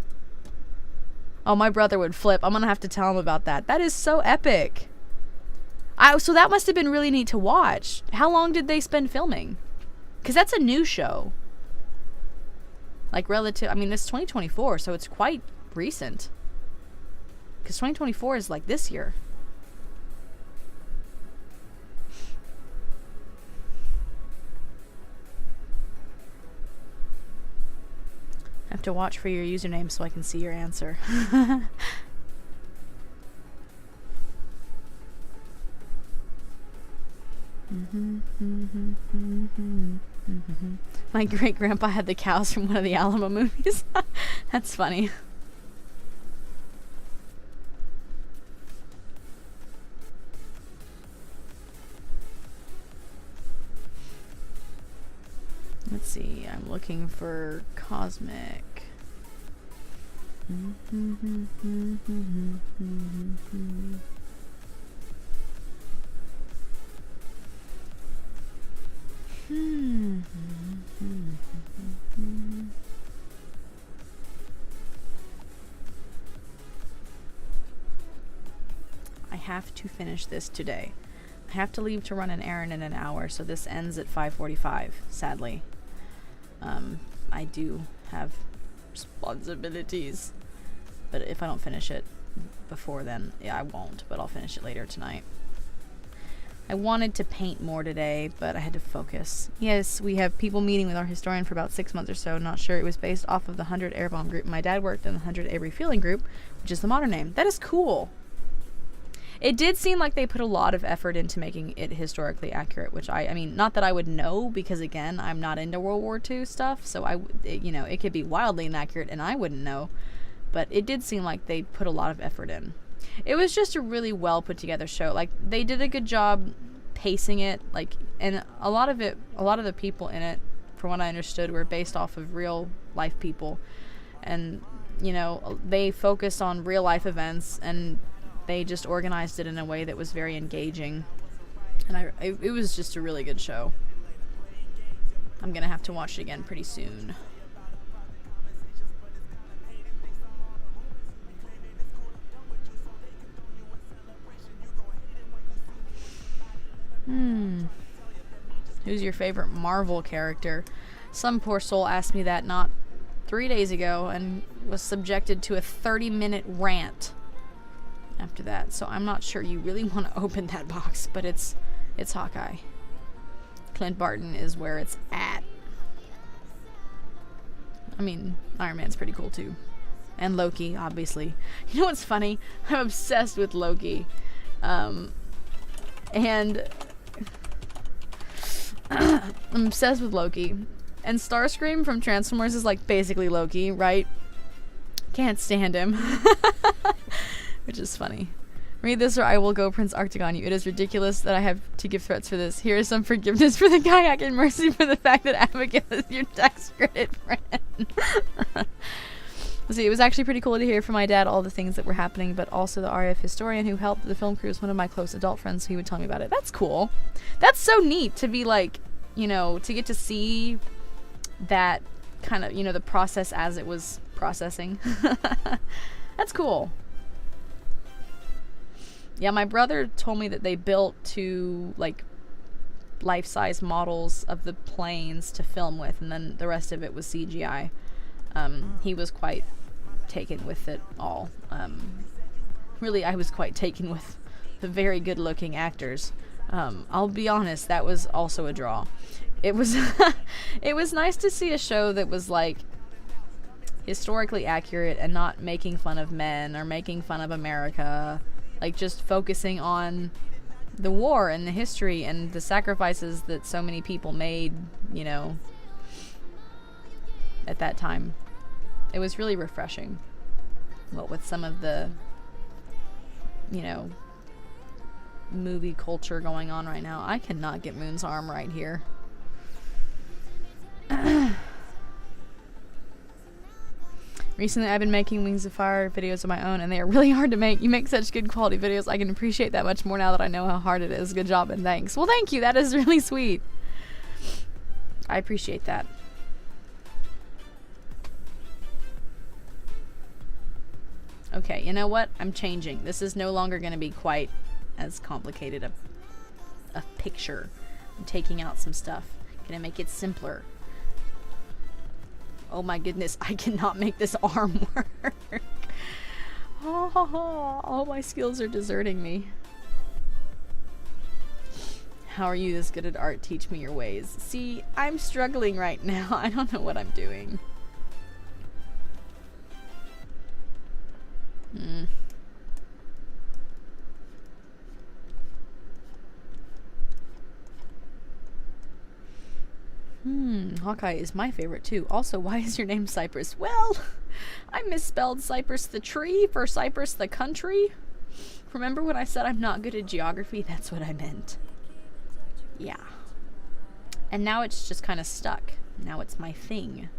Oh, my brother would flip. I'm gonna have to tell him about that. That is so epic. So that must have been really neat to watch. How long did they spend filming? Because that's a new show. Like, relative... I mean, this is 2024, so it's quite recent. Because 2024 is, like, this year. I have to watch for your username so I can see your answer. My great-grandpa had the cows from one of the Alamo movies. That's funny. Let's see, I'm looking for cosmic. I have to finish this today. I have to leave to run an errand in an hour, so this ends at 5:45, sadly. I do have responsibilities, but if I don't finish it before then, yeah, I won't, but I'll finish it later tonight. I wanted to paint more today, but I had to focus. Yes, we have people meeting with our historian for about 6 months or so. Not sure. It was based off of the 100 Air Bomb group. My dad worked in the 100 Avery Feeling group, which is the modern name. That is cool. It did seem like they put a lot of effort into making it historically accurate, which I mean, not that I would know, because again, I'm not into World War II stuff, so it could be wildly inaccurate and I wouldn't know, but it did seem like they put a lot of effort in. It was just a really well put together show. Like, they did a good job pacing it, like, and a lot of the people in it, from what I understood, were based off of real life people, and they focused on real life events, and they just organized it in a way that was very engaging, and it was just a really good show. I'm gonna have to watch it again pretty soon. Who's your favorite Marvel character? Some poor soul asked me that not 3 days ago and was subjected to a 30-minute rant after that, so I'm not sure you really want to open that box, but it's Hawkeye. Clint Barton is where it's at. I mean, Iron Man's pretty cool too. And Loki, obviously. You know what's funny? I'm obsessed with Loki. And I'm obsessed with Loki. And Starscream from Transformers is like basically Loki, right? Can't stand him. Which is funny. Read this or I will go Prince Arctic on you. It is ridiculous that I have to give threats for this. Here is some forgiveness for the kayak and mercy for the fact that Abigail is your tax credit friend. See, it was actually pretty cool to hear from my dad all the things that were happening, but also the RAF historian who helped the film crew is one of my close adult friends, so he would tell me about it. That's cool. That's so neat to be like, to get to see that kind of, the process as it was processing. That's cool. Yeah, my brother told me that they built 2 like life-size models of the planes to film with, and then the rest of it was CGI. He was quite taken with it all. Really, I was quite taken with the very good-looking actors. I'll be honest, that was also a draw. It was it was nice to see a show that was like historically accurate and not making fun of men or making fun of America. Like, just focusing on the war and the history and the sacrifices that so many people made, at that time. It was really refreshing. What with some of the, movie culture going on right now. I cannot get Moon's arm right here. Recently, I've been making Wings of Fire videos of my own, and they are really hard to make. You make such good quality videos. I can appreciate that much more now that I know how hard it is. Good job, and thanks. Well, thank you. That is really sweet. I appreciate that. Okay, you know what? I'm changing. This is no longer going to be quite as complicated a picture. I'm taking out some stuff. Gonna make it simpler. Oh my goodness, I cannot make this arm work. Oh, all my skills are deserting me. How are you this good at art? Teach me your ways. See, I'm struggling right now. I don't know what I'm doing. Hawkeye is my favorite too. Also, why is your name Cyprus? Well, I misspelled Cyprus the tree for Cyprus the country. Remember when I said I'm not good at geography? That's what I meant. Yeah. And now it's just kind of stuck. Now it's my thing.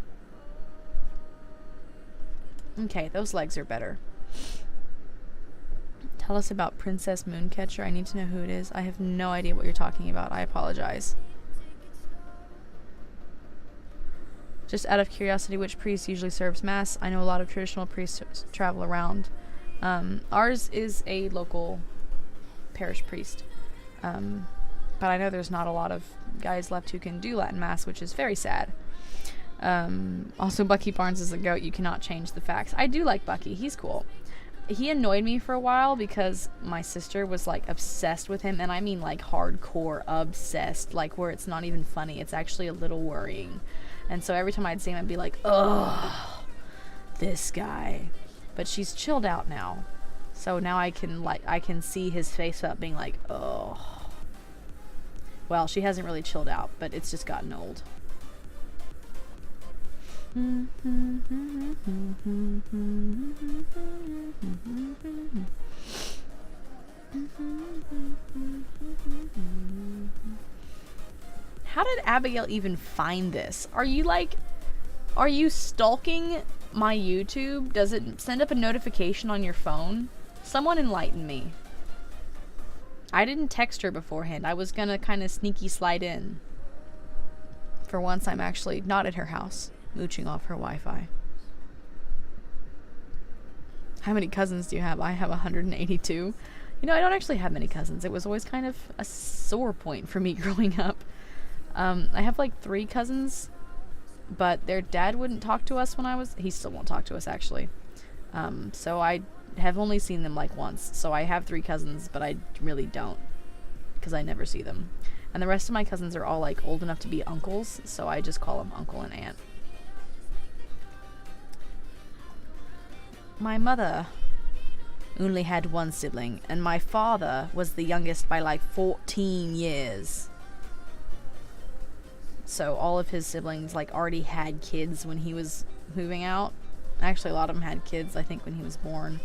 Okay, those legs are better. Tell us about Princess Mooncatcher. I need to know who it is. I have no idea what you're talking about. I apologize. Just out of curiosity, which priest usually serves mass? I know a lot of traditional priests travel around. Ours is a local parish priest. But I know there's not a lot of guys left who can do Latin mass, which is very sad. Also, Bucky Barnes is a goat. You cannot change the facts. I do like Bucky. He's cool. He annoyed me for a while because my sister was like obsessed with him, and I mean like hardcore obsessed, like where it's not even funny. It's actually a little worrying. And so every time I'd see him, I'd be like, ugh, this guy. But she's chilled out now. So now I can see his face up being like, oh. Well, she hasn't really chilled out, but it's just gotten old. How did Abigail even find this? Are you stalking my YouTube? Does it send up a notification on your phone? Someone enlighten me. I didn't text her beforehand. I was gonna kind of sneaky slide in. For once, I'm actually not at her house, mooching off her Wi-Fi. How many cousins do you have? I have 182. You know, I don't actually have many cousins. It was always kind of a sore point for me growing up. I have like 3 cousins, but their dad wouldn't talk to us when he still won't talk to us actually. So I have only seen them like once. So I have 3 cousins, but I really don't, because I never see them. And the rest of my cousins are all like old enough to be uncles, so I just call them uncle and aunt. My mother only had 1 sibling, and my father was the youngest by like 14 years. So all of his siblings like already had kids when he was moving out. Actually, a lot of them had kids, I think, when he was born.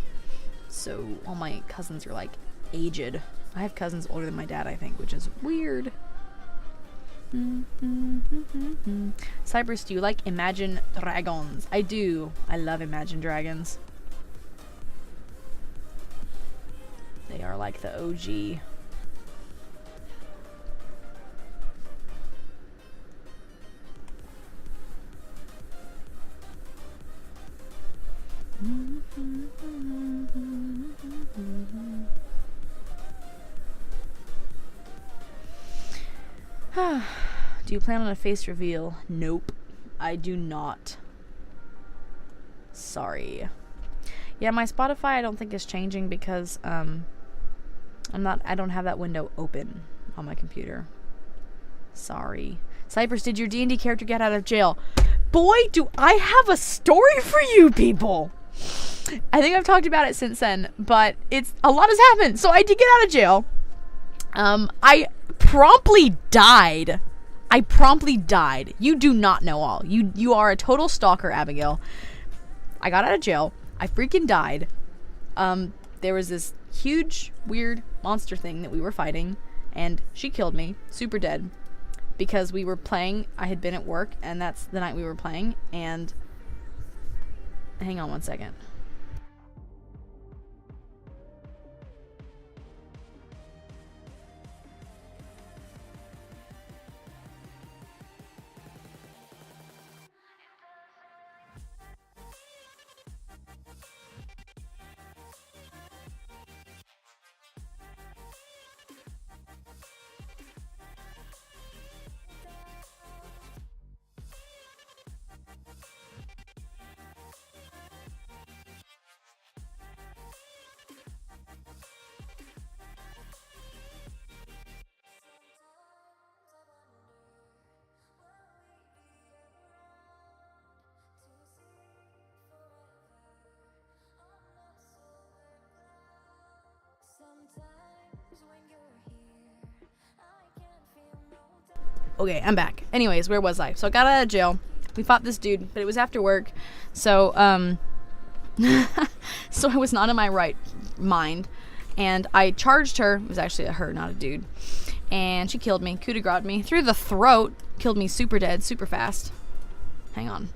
So all my cousins are like aged. I have cousins older than my dad, I think, which is weird. Cyprus, do you like Imagine Dragons? I do. I love Imagine Dragons. They are like the OG. Do you plan on a face reveal? Nope, I do not. Sorry. Yeah, my Spotify I don't think is changing because I don't have that window open on my computer. Sorry. Cyprus, did your D&D character get out of jail? Boy, do I have a story for you people. I think I've talked about it since then, but a lot has happened. So I did get out of jail. I promptly died. You do not know all. You are a total stalker, Abigail. I got out of jail. I freaking died. There was this huge, weird monster thing that we were fighting, and she killed me, super dead, because we were playing. I had been at work, and that's the night we were playing, and hang on one second. Okay, I'm back. Anyways, where was I? So I got out of jail. We fought this dude, but it was after work. So, so I was not in my right mind. And I charged her. It was actually a her, not a dude. And she killed me. Coup de grace me through the throat. Killed me super dead, super fast. Hang on.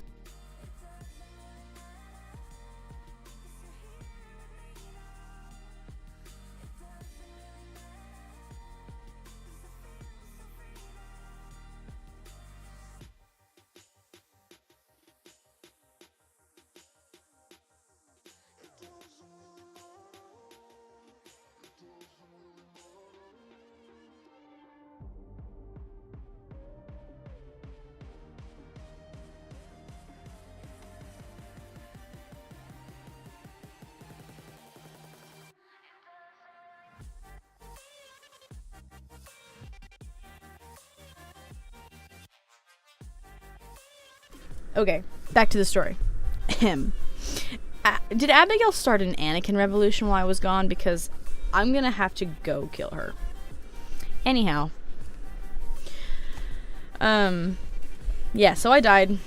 Okay, back to the story. Did Abigail start an Anakin revolution while I was gone? Because I'm gonna have to go kill her. Anyhow. Yeah, so I died.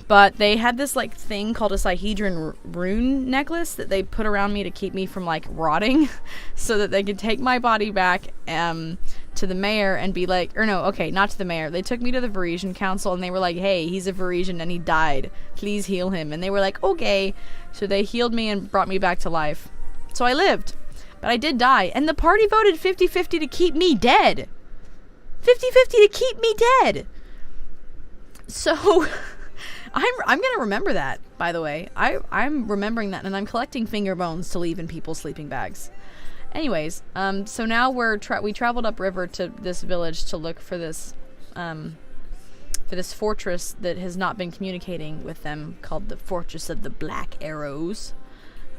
But they had this, like, thing called a Sihedron rune necklace that they put around me to keep me from, like, rotting. So that they could take my body back, to the mayor and be like, or no, okay, not to the mayor. They took me to the Varisian council and they were like, hey, he's a Varisian and he died. Please heal him. And they were like, okay. So they healed me and brought me back to life. So I lived. But I did die. And the party voted 50-50 to keep me dead. 50-50 to keep me dead. So I'm gonna remember that, by the way. I'm remembering that, and I'm collecting finger bones to leave in people's sleeping bags. Anyways, so now we traveled upriver to this village to look for this fortress that has not been communicating with them, called the Fortress of the Black Arrows.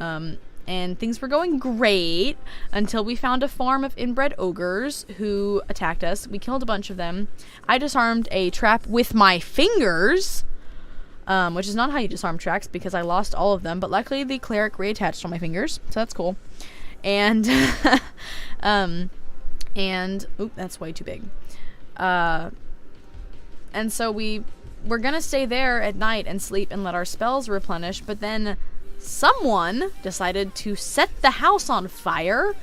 And things were going great until we found a farm of inbred ogres who attacked us. We killed a bunch of them. I disarmed a trap with my fingers, which is not how you disarm traps because I lost all of them, but luckily the cleric reattached all my fingers, so that's cool. And oop, that's way too big. And so we're gonna stay there at night and sleep and let our spells replenish, but then someone decided to set the house on fire.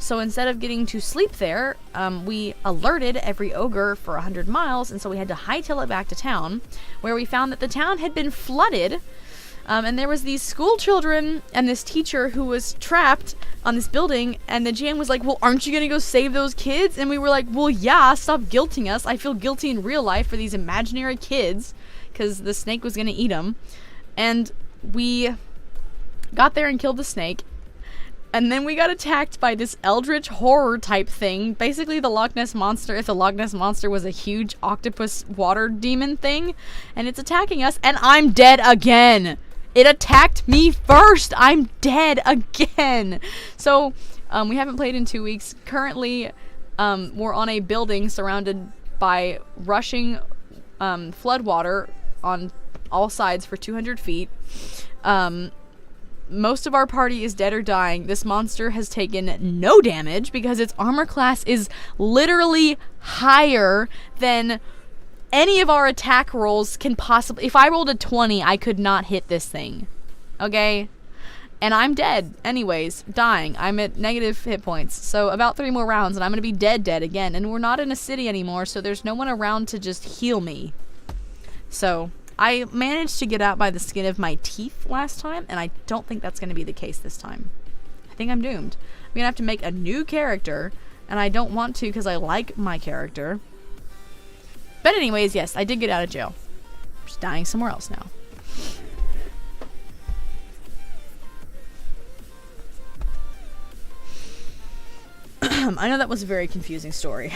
So instead of getting to sleep there, we alerted every ogre for 100 miles, and so we had to hightail it back to town, where we found that the town had been flooded. And there was these school children and this teacher who was trapped on this building, and the GM was like, well, aren't you gonna go save those kids? And we were like, well, yeah, stop guilting us. I feel guilty in real life for these imaginary kids, because the snake was gonna eat them. And we got there and killed the snake, and then we got attacked by this eldritch horror type thing, basically the Loch Ness Monster if the Loch Ness Monster was a huge octopus water demon thing, and it's attacking us, and I'm dead again. It attacked me first. I'm dead again. So, we haven't played in 2 weeks. Currently, we're on a building surrounded by rushing floodwater on all sides for 200 feet. Most of our party is dead or dying. This monster has taken no damage because its armor class is literally higher than any of our attack rolls can possibly. If I rolled a 20, I could not hit this thing. Okay? And I'm dead. Anyways, dying. I'm at negative hit points. So about 3 more rounds and I'm going to be dead again. And we're not in a city anymore, so there's no one around to just heal me. So I managed to get out by the skin of my teeth last time, and I don't think that's going to be the case this time. I think I'm doomed. I'm going to have to make a new character, and I don't want to because I like my character. But anyways, yes, I did get out of jail. I'm just dying somewhere else now. I know that was a very confusing story.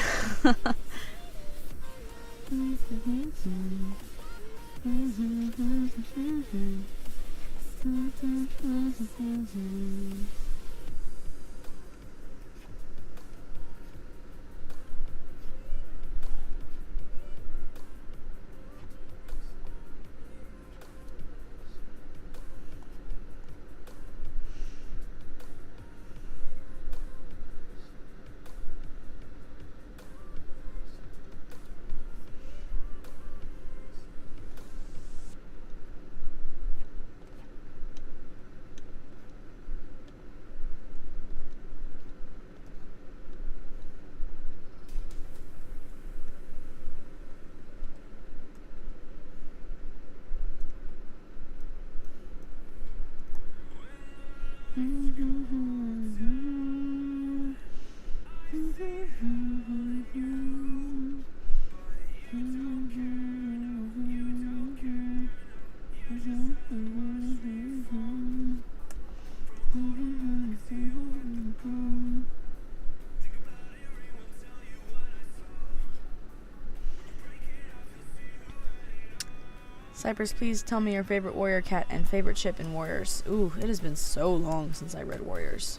Cyprus, please tell me your favorite warrior cat and favorite ship in Warriors. Ooh, it has been so long since I read Warriors.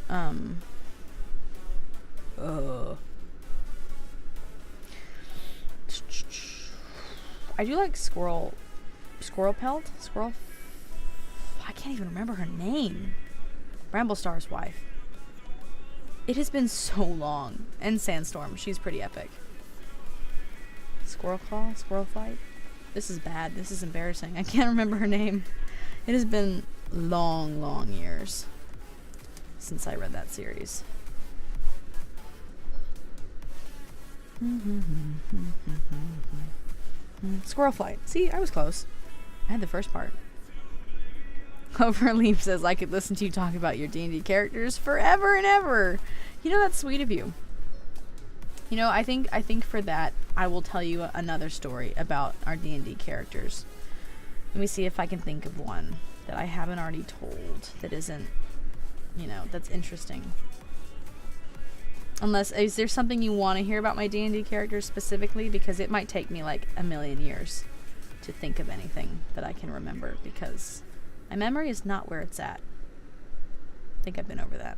I do like Squirrel Pelt? I can't even remember her name. Bramblestar's wife. It has been so long. And Sandstorm, she's pretty epic. Squirrel Claw? Squirrel Flight? This is bad. This is embarrassing. I can't remember her name. It has been long years since I read that series. Squirrel Flight. See, I was close. I had the first part. Overleap says, I could listen to you talk about your D&D characters forever and ever. You know, that's sweet of you. You know, I think for that, I will tell you another story about our D&D characters. Let me see if I can think of one that I haven't already told that isn't, you know, that's interesting. Unless, is there something you want to hear about my D&D characters specifically? Because it might take me like a million years to think of anything that I can remember, because my memory is not where it's at. I think I've been over that.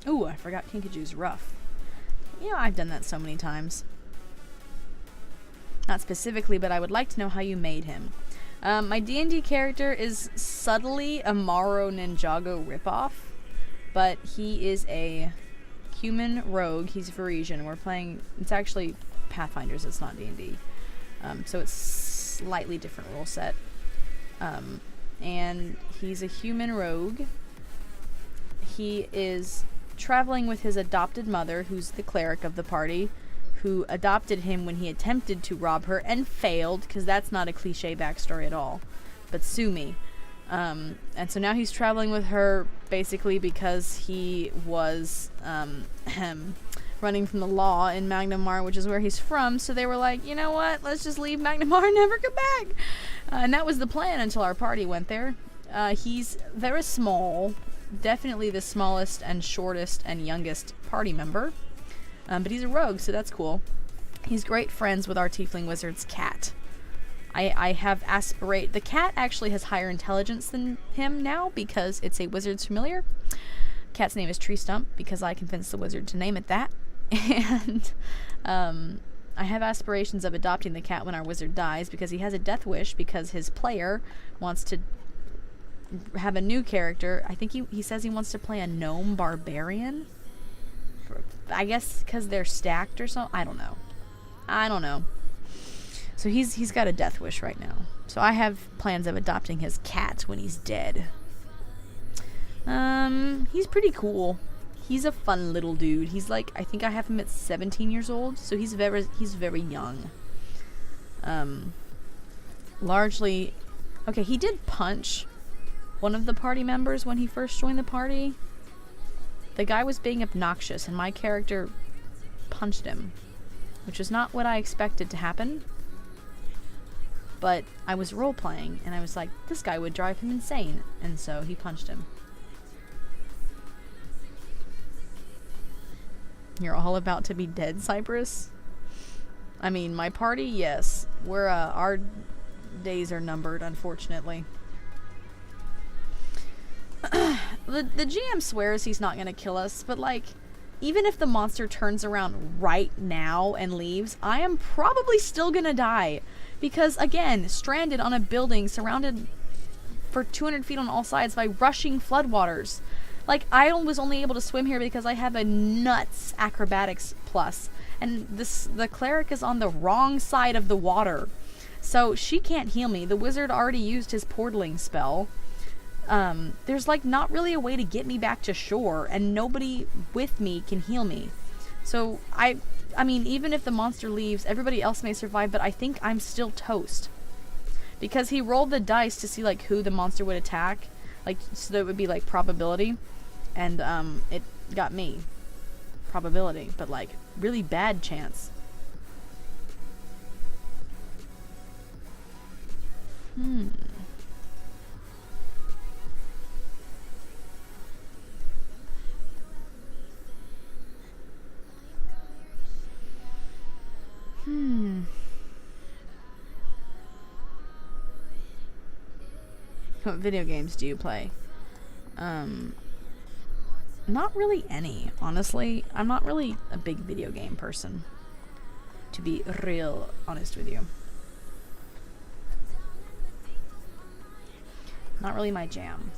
Ooh, I forgot Kinkaju's rough. You know, I've done that so many times. Not specifically, but I would like to know how you made him. My D&D character is subtly a Maro Ninjago ripoff, but he is a human rogue. He's Varisian. We're playing, it's actually Pathfinders, it's not D&D. So it's slightly different rule set. And he's a human rogue. He is traveling with his adopted mother, who's the cleric of the party, who adopted him when he attempted to rob her and failed, because that's not a cliche backstory at all, but sue me. And so now he's traveling with her basically because he was running from the law in Magnamar, which is where he's from. So they were like, you know what, let's just leave Magnamar and never come back. And that was the plan until our party went there. He's very small, definitely the smallest and shortest and youngest party member. But he's a rogue, so that's cool. He's great friends with our tiefling wizard's cat. I have the cat actually has higher intelligence than him now because it's a wizard's familiar. Cat's name is Tree Stump because I convinced the wizard to name it that. And I have aspirations of adopting the cat when our wizard dies because he has a death wish because his player wants to have a new character. I think he says he wants to play a gnome barbarian. I guess because they're stacked or something. I don't know. So he's got a death wish right now. So I have plans of adopting his cat when he's dead. He's pretty cool. He's a fun little dude. He's like, I think I have him at 17 years old, so he's very young. Largely, okay, he did punch one of the party members when he first joined the party. The guy was being obnoxious, and my character punched him, which is not what I expected to happen. But I was role-playing, and I was like, this guy would drive him insane, and so he punched him. You're all about to be dead, Cyprus? I mean, my party, yes. Our days are numbered, unfortunately. The GM swears he's not gonna kill us, but like, even if the monster turns around right now and leaves, I am probably still gonna die. Because, again, stranded on a building surrounded for 200 feet on all sides by rushing floodwaters. Like, I was only able to swim here because I have a nuts acrobatics plus. And the cleric is on the wrong side of the water. So she can't heal me. The wizard already used his portaling spell. There's like not really a way to get me back to shore, and nobody with me can heal me. So I mean, even if the monster leaves, everybody else may survive, but I think I'm still toast. Because he rolled the dice to see like who the monster would attack, like so that it would be like probability, and it got me. Probability, but like really bad chance. What video games do you play? Not really any, honestly. I'm not really a big video game person, to be real honest with you. Not really my jam.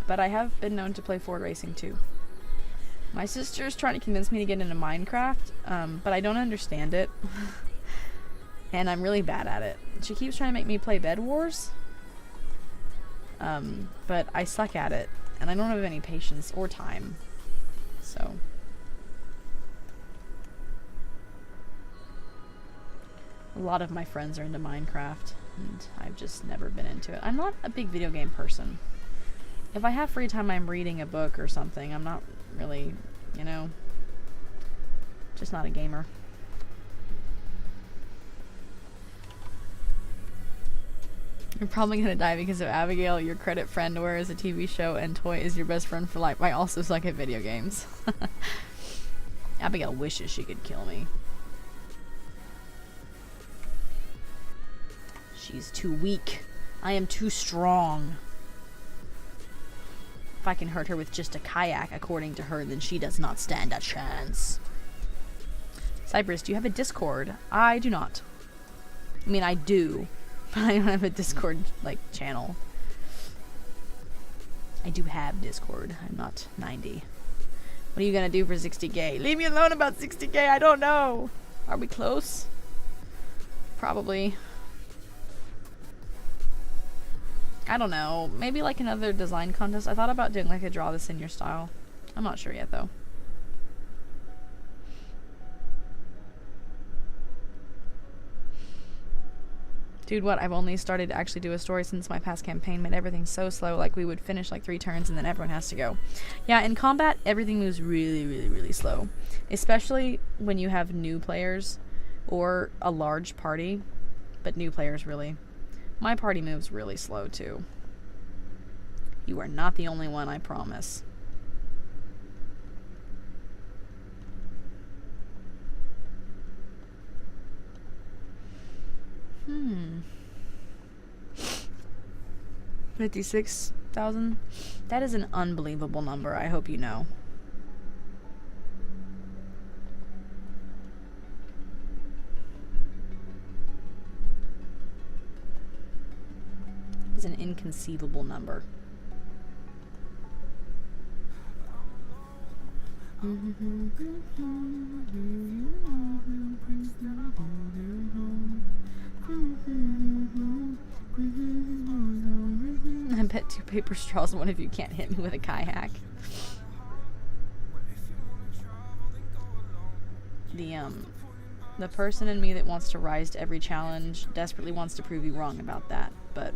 But I have been known to play Ford Racing too. My sister's trying to convince me to get into Minecraft, but I don't understand it. And I'm really bad at it. She keeps trying to make me play Bed Wars. But I suck at it. And I don't have any patience or time. So. A lot of my friends are into Minecraft. And I've just never been into it. I'm not a big video game person. If I have free time, I'm reading a book or something. I'm not really, you know, just not a gamer. You're probably gonna die because of Abigail, your credit friend, whereas a TV show and toy is your best friend for life. I also suck at video games. Abigail wishes she could kill me. She's too weak. I am too strong. If I can hurt her with just a kayak, according to her, then she does not stand a chance. Cyprus, do you have a Discord? I do not. I mean, I do, but I don't have a Discord, like, channel. I do have Discord. I'm not 90. What are you gonna do for 60k? Leave me alone about 60k, I don't know! Are we close? Probably. I don't know. Maybe like another design contest. I thought about doing like a draw this in your style. I'm not sure yet though. Dude, what? I've only started to actually do a story since my past campaign made everything so slow. Like we would finish like 3 turns and then everyone has to go. Yeah, in combat, everything moves really, really, really slow. Especially when you have new players or a large party. But new players, really. My party moves really slow, too. You are not the only one, I promise. Hmm. 56,000? That is an unbelievable number, I hope you know. Is an inconceivable number. I bet 2 paper straws one of you can't hit me with a kayak. The person in me that wants to rise to every challenge desperately wants to prove you wrong about that, but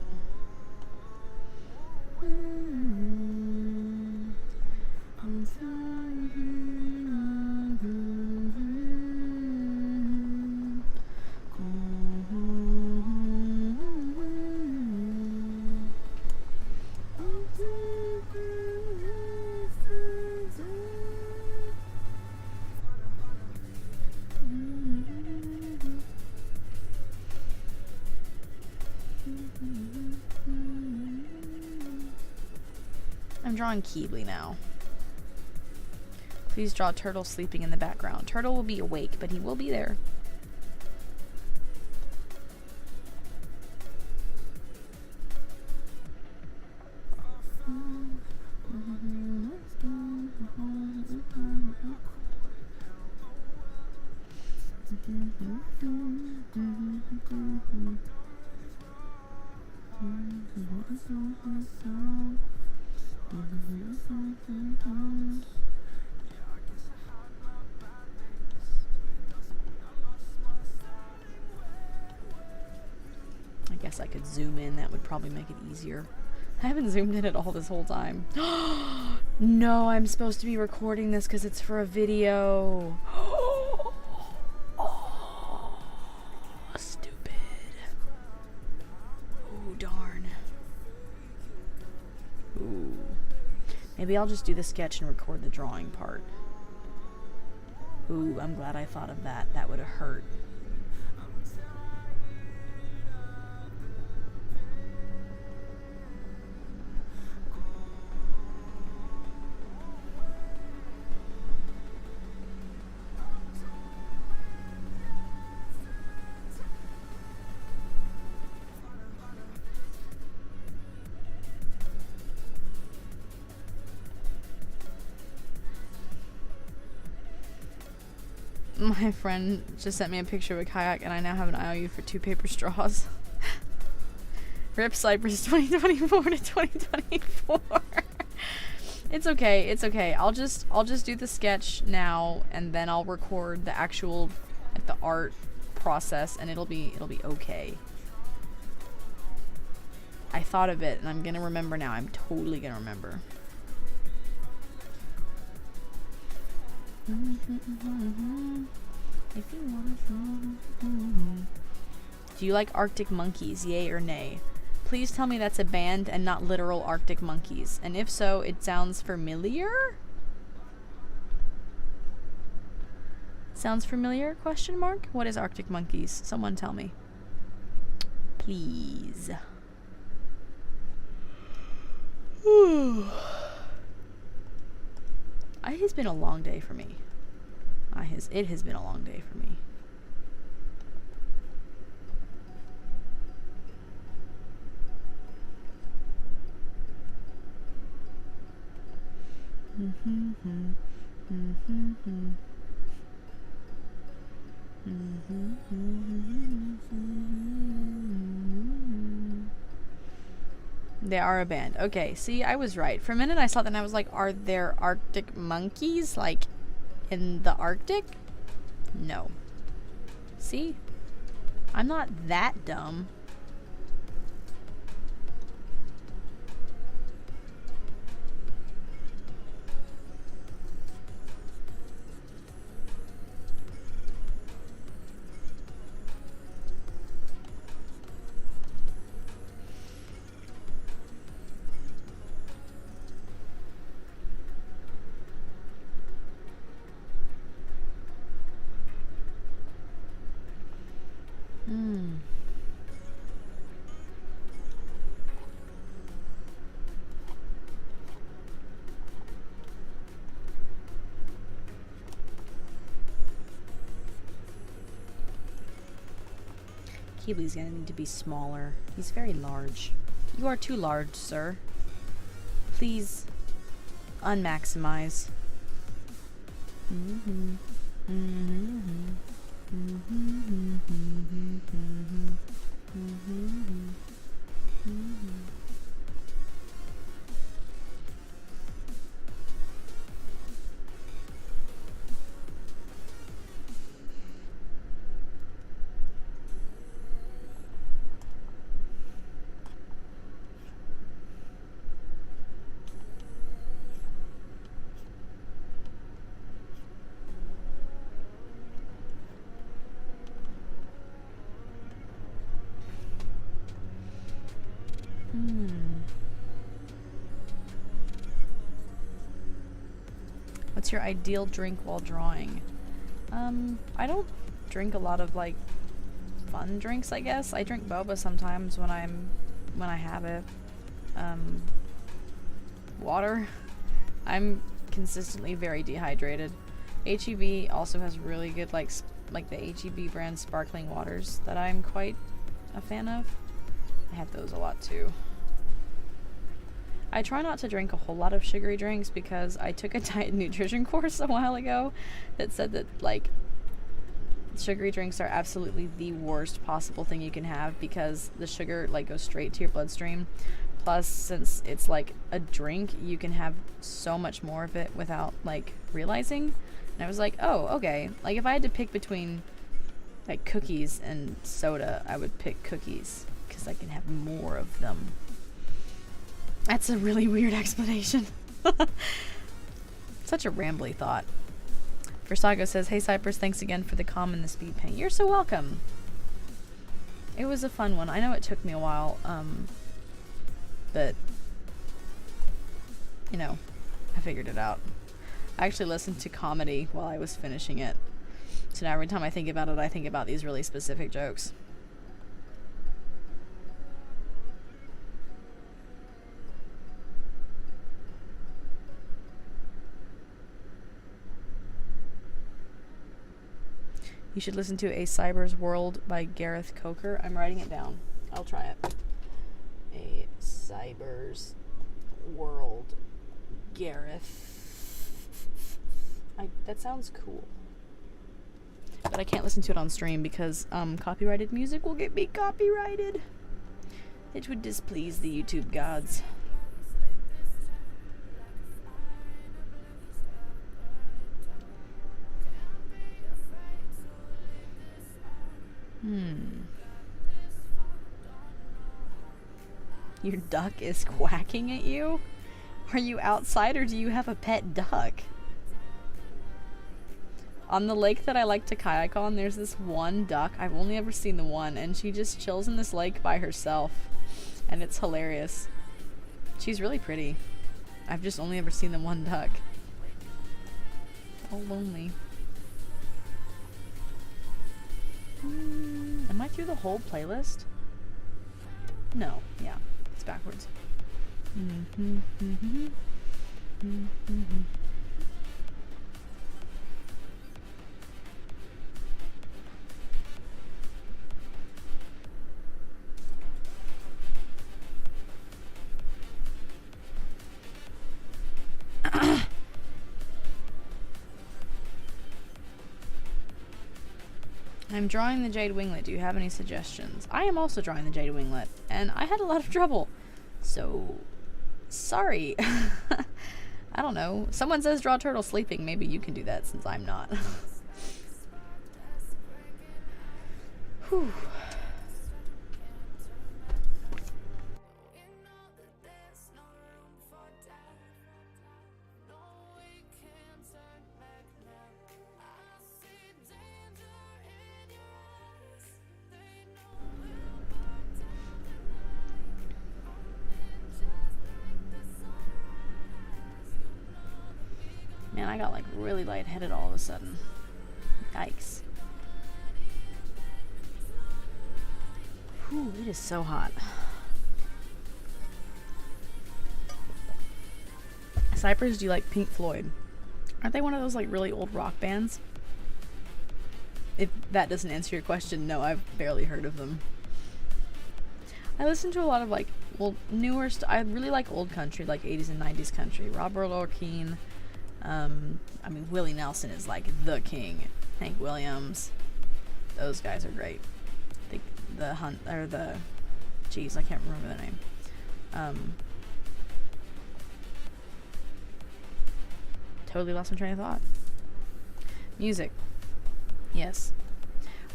I'm drawing Keebly now. Please draw Turtle sleeping in the background. Turtle will be awake, but he will be there. I guess I could zoom in. That would probably make it easier. I haven't zoomed in at all this whole time. No, I'm supposed to be recording this because it's for a video. Oh, stupid. Oh, darn. Ooh. Maybe I'll just do the sketch and record the drawing part. Ooh, I'm glad I thought of that. That would have hurt. My friend just sent me a picture of a kayak, and I now have an IOU for 2 paper straws. Rip Cyprus 2024 to 2024. It's okay. It's okay. I'll just do the sketch now, and then I'll record the actual, like, the art process, and it'll be okay. I thought of it, and I'm gonna remember now. I'm totally gonna remember. Do you like Arctic Monkeys, yay or nay? Please tell me that's a band and not literal Arctic monkeys. And if so, it sounds familiar? Sounds familiar? Question mark? What is Arctic Monkeys? Someone tell me. Please. It has been a long day for me. It has been a long day for me. They are a band. Okay, see, I was right. For a minute I saw that and I was like, are there Arctic monkeys, like, in the Arctic? No. See? I'm not that dumb. Keely's gonna need to be smaller. He's very large. You are too large, sir. Please unmaximize. What's your ideal drink while drawing? I don't drink a lot of, like, fun drinks, I guess. I drink boba sometimes when I have it. Water. I'm consistently very dehydrated. HEB also has really good like the HEB brand sparkling waters that I'm quite a fan of. I have those a lot too. I try not to drink a whole lot of sugary drinks because I took a diet nutrition course a while ago that said that like sugary drinks are absolutely the worst possible thing you can have because the sugar like goes straight to your bloodstream. Plus, since it's like a drink, you can have so much more of it without like realizing. And I was like, oh, okay. Like if I had to pick between like cookies and soda, I would pick cookies because I can have more of them. That's a really weird explanation. Such a rambly thought. Versago says, hey Cyprus, thanks again for the calm and the speed paint. You're so welcome. It was a fun one. I know it took me a while, but, you know, I figured it out. I actually listened to comedy while I was finishing it. So now every time I think about it, I think about these really specific jokes. You should listen to A Cyber's World by Gareth Coker. I'm writing it down. I'll try it. A Cyber's World. Gareth. That sounds cool. But I can't listen to it on stream because copyrighted music will get me copyrighted. It would displease the YouTube gods. Your duck is quacking at you? Are you outside or do you have a pet duck? On the lake that I like to kayak on, there's this one duck. I've only ever seen the one, and she just chills in this lake by herself. And it's hilarious. She's really pretty. I've just only ever seen the one duck. Oh, lonely. Am I through the whole playlist? No, yeah, it's backwards. I'm drawing the Jade Winglet. Do you have any suggestions? I am also drawing the Jade Winglet, and I had a lot of trouble. So, sorry. I don't know. Someone says draw turtle sleeping. Maybe you can do that since I'm not. Whew. Man, I got like really lightheaded all of a sudden. Yikes. Whew, it is so hot. Cyprus, do you like Pink Floyd? Aren't they one of those like really old rock bands? If that doesn't answer your question, no, I've barely heard of them. I listen to a lot of like, well, newer I really like old country, like 80s and 90s country. Robert Orkean. I mean, Willie Nelson is like the king. Hank Williams. Those guys are great. I think geez, I can't remember the name. Totally lost my train of thought. Music. Yes.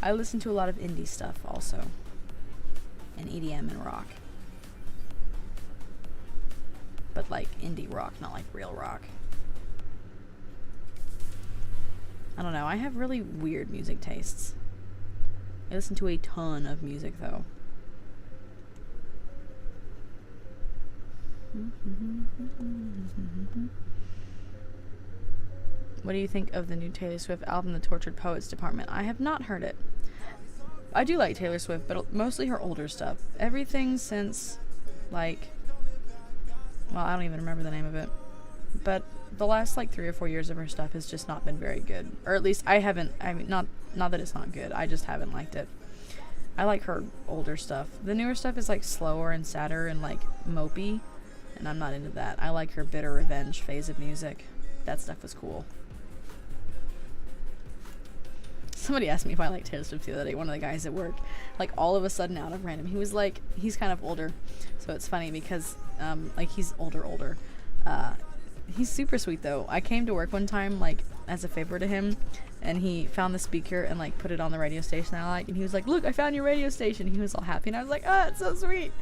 I listen to a lot of indie stuff also. And EDM and rock. But like indie rock, not like real rock. I don't know, I have really weird music tastes. I listen to a ton of music though. What do you think of the new Taylor Swift album, The Tortured Poets Department? I have not heard it. I do like Taylor Swift, but mostly her older stuff. Everything since, like, well, I don't even remember the name of it. but the last like 3 or 4 years of her stuff has just not been very good. Or at least I haven't. I mean, not that it's not good. I just haven't liked it. I like her older stuff. The newer stuff is like slower and sadder and like mopey, and I'm not into that. I like her bitter revenge phase of music. That stuff was cool. Somebody asked me if I like Taylor Swift the other day, one of the guys at work. Like, all of a sudden, out of random, he was like, he's kind of older, so it's funny because, like, he's older. He's super sweet, though. I came to work one time, like, as a favor to him, and he found the speaker and, like, put it on the radio station I like, and he was like, look, I found your radio station. He was all happy, and I was like, ah, it's so sweet.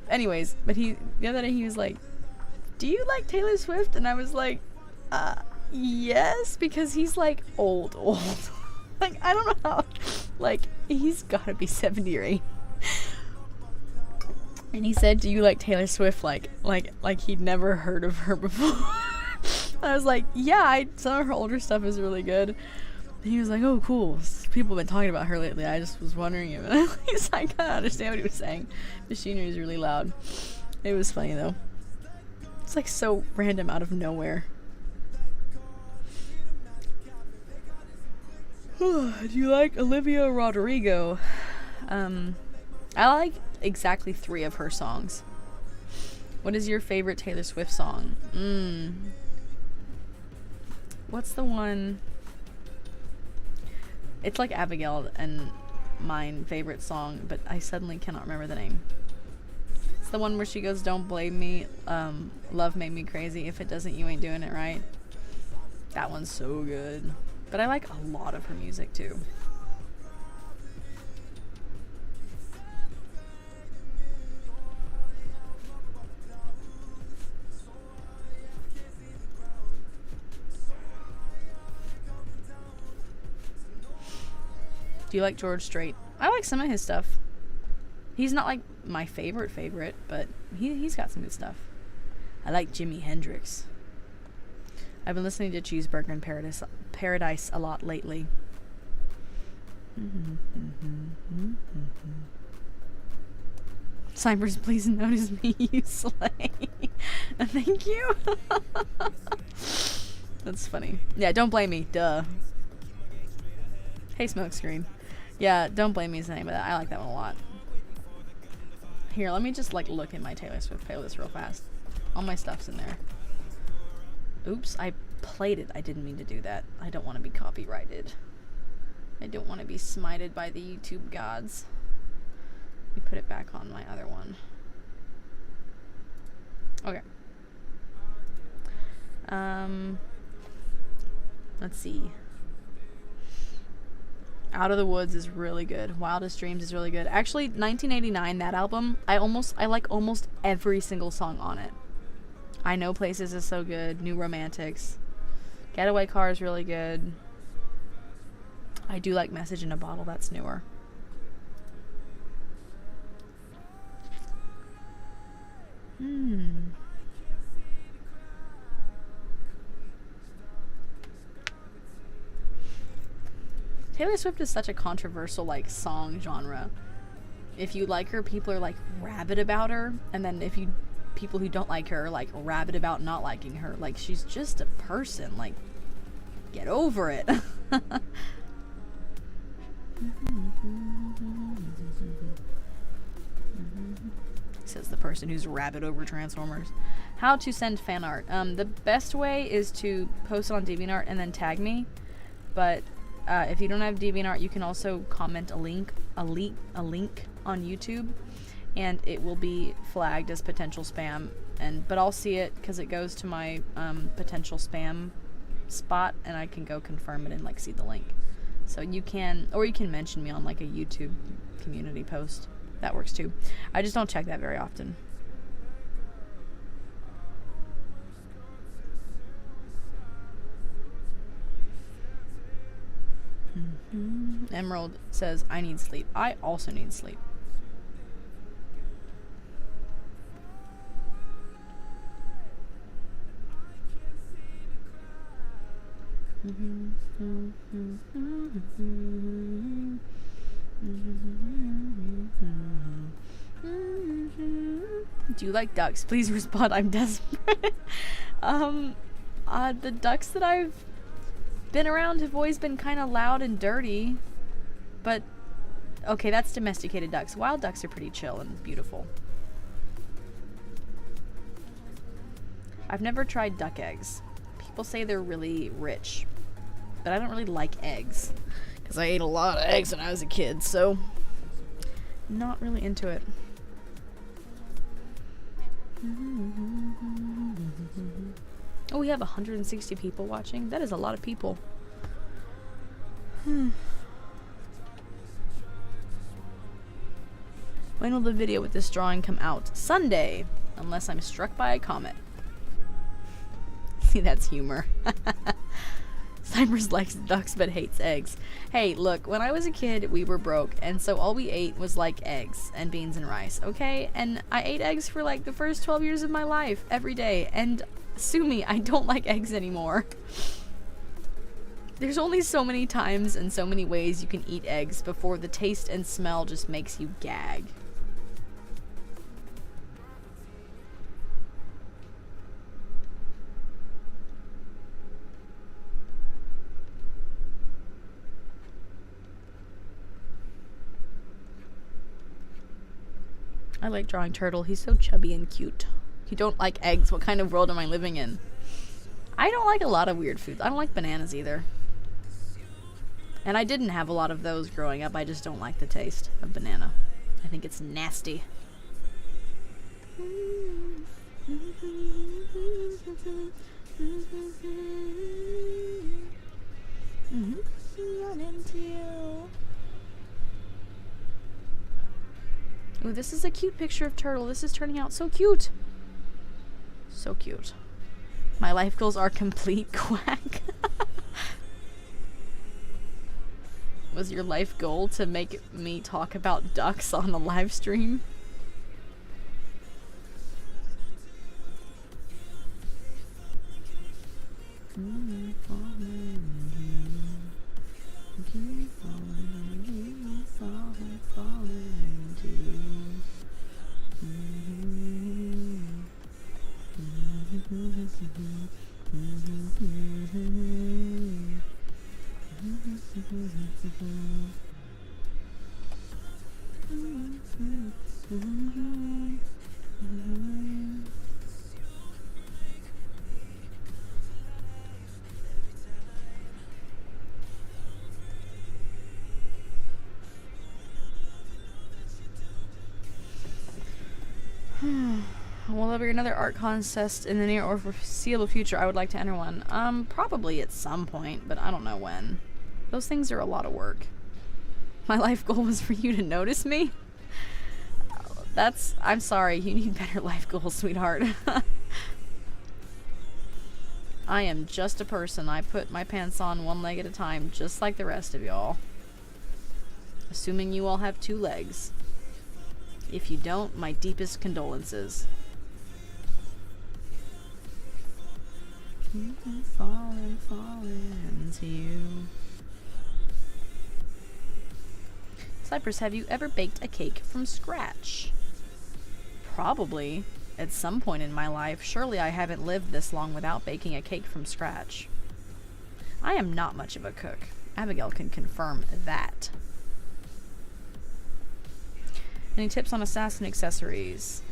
Anyways, but the other day, he was like, do you like Taylor Swift? And I was like, yes, because he's like old. Like, I don't know how, like, he's gotta be 70 or 80. And he said, do you like Taylor Swift? Like he'd never heard of her before. I was like, yeah, some of her older stuff is really good. And he was like, oh, cool, people have been talking about her lately, I just was wondering if, and at least I kind of understand what he was saying. Machinery is really loud. It was funny though. It's like so random out of nowhere. Do you like Olivia Rodrigo? I like exactly 3 of her songs. What is your favorite Taylor Swift song? What's the one? It's like Abigail and mine favorite song, but I suddenly cannot remember the name. It's the one where she goes, don't blame me, love made me crazy, if it doesn't, you ain't doing it right. That one's so good. But I like a lot of her music too. Do you like George Strait? I like some of his stuff. He's not like my favorite, but he's got some good stuff. I like Jimi Hendrix. I've been listening to Cheeseburger in Paradise a lot lately. Cyprus, please notice me, you slay. Thank you. That's funny. Yeah, don't blame me. Duh. Hey, Smokescreen. Yeah, don't blame me is the name of that. I like that one a lot. Here, let me just like look at my Taylor Swift playlist real fast. All my stuff's in there. Oops, I played it. I didn't mean to do that. I don't want to be copyrighted. I don't want to be smited by the YouTube gods. Let me put it back on my other one. Okay. Let's see. Out of the Woods is really good. Wildest Dreams is really good. Actually, 1989, that album, I like almost every single song on it. I Know Places is so good. New Romantics. Getaway Car is really good. I do like Message in a Bottle. That's newer. Taylor Swift is such a controversial like song genre. If you like her, people are like rabid about her, and then people who don't like her are like rabid about not liking her. Like, she's just a person. Like, get over it. Says the person who's rabid over Transformers. How to send fan art. The best way is to post it on DeviantArt and then tag me. But if you don't have DeviantArt, you can also comment a link on YouTube, and it will be flagged as potential spam. But I'll see it because it goes to my potential spam spot, and I can go confirm it and like see the link. So you can mention me on like a YouTube community post. That works too. I just don't check that very often. Emerald says, I need sleep. I also need sleep. Do you like ducks? Please respond. I'm desperate. The ducks that I've been around have always been kind of loud and dirty. But, okay, that's domesticated ducks. Wild ducks are pretty chill and beautiful. I've never tried duck eggs. People say they're really rich. But I don't really like eggs. Because I ate a lot of eggs when I was a kid, so not really into it. Oh, we have 160 people watching. That is a lot of people. When will the video with this drawing come out? Sunday, unless I'm struck by a comet. See, that's humor. Cyprus likes ducks but hates eggs. Hey, look, when I was a kid, we were broke, and so all we ate was like eggs and beans and rice, okay? And I ate eggs for like the first 12 years of my life, every day, and sue me, I don't like eggs anymore. There's only so many times and so many ways you can eat eggs before the taste and smell just makes you gag. I like drawing Turtle. He's so chubby and cute. You don't like eggs. What kind of world am I living in? I don't like a lot of weird foods. I don't like bananas either. And I didn't have a lot of those growing up. I just don't like the taste of banana. I think it's nasty. Ooh, this is a cute picture of Turtle. This is turning out so cute. So cute. My life goals are complete, quack. Was your life goal to make me talk about ducks on the live stream? Will there be another art contest in the near or foreseeable future? I would like to enter one. Probably at some point, but I don't know when. Those things are a lot of work. My life goal was for you to notice me? I'm sorry, you need better life goals, sweetheart. I am just a person. I put my pants on one leg at a time, just like the rest of y'all. Assuming you all have 2 legs. If you don't, my deepest condolences. Falling to you. Cyprus, have you ever baked a cake from scratch? Probably. At some point in my life. Surely I haven't lived this long without baking a cake from scratch. I am not much of a cook. Abigail can confirm that. Any tips on assassin accessories?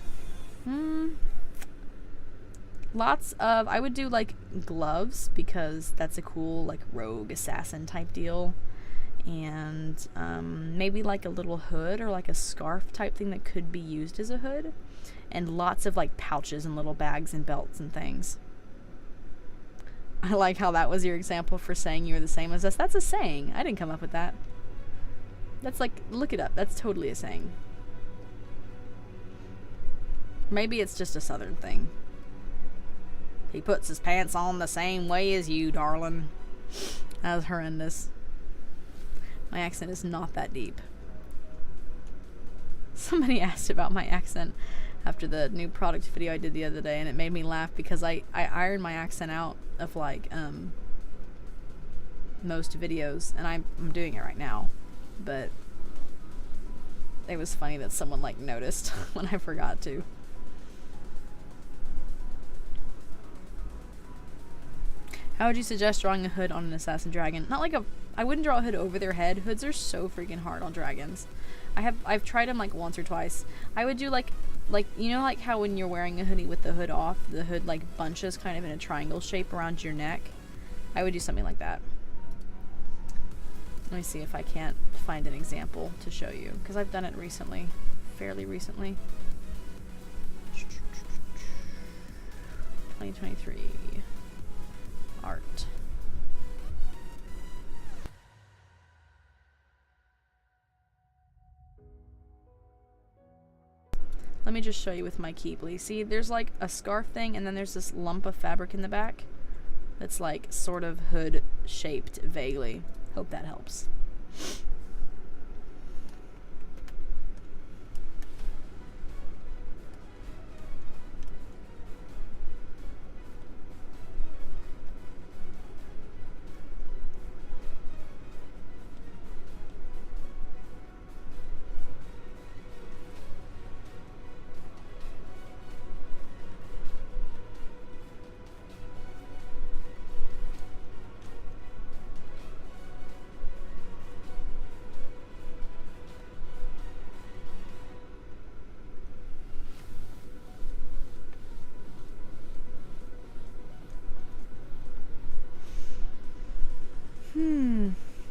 Lots of, I would do like gloves because that's a cool like rogue assassin type deal. And maybe like a little hood or like a scarf type thing that could be used as a hood. And lots of like pouches and little bags and belts and things. I like how that was your example for saying you're the same as us. That's a saying. I didn't come up with that. That's like, look it up. That's totally a saying. Maybe it's just a southern thing. He puts his pants on the same way as you, darling. That was horrendous. My accent is not that deep. Somebody asked about my accent after the new product video I did the other day, and it made me laugh because I ironed my accent out of like most videos, and I'm doing it right now, but it was funny that someone like noticed when I forgot to. How would you suggest drawing a hood on an assassin dragon? Not like I wouldn't draw a hood over their head. Hoods are so freaking hard on dragons. I've tried them like once or twice. I would do like you know, like how when you're wearing a hoodie with the hood off, the hood like bunches kind of in a triangle shape around your neck. I would do something like that. Let me see if I can't find an example to show you, because I've done it recently, fairly recently. 2023 art. Let me just show you with my Keebly. See, there's like a scarf thing, and then there's this lump of fabric in the back that's like sort of hood shaped vaguely. Hope that helps.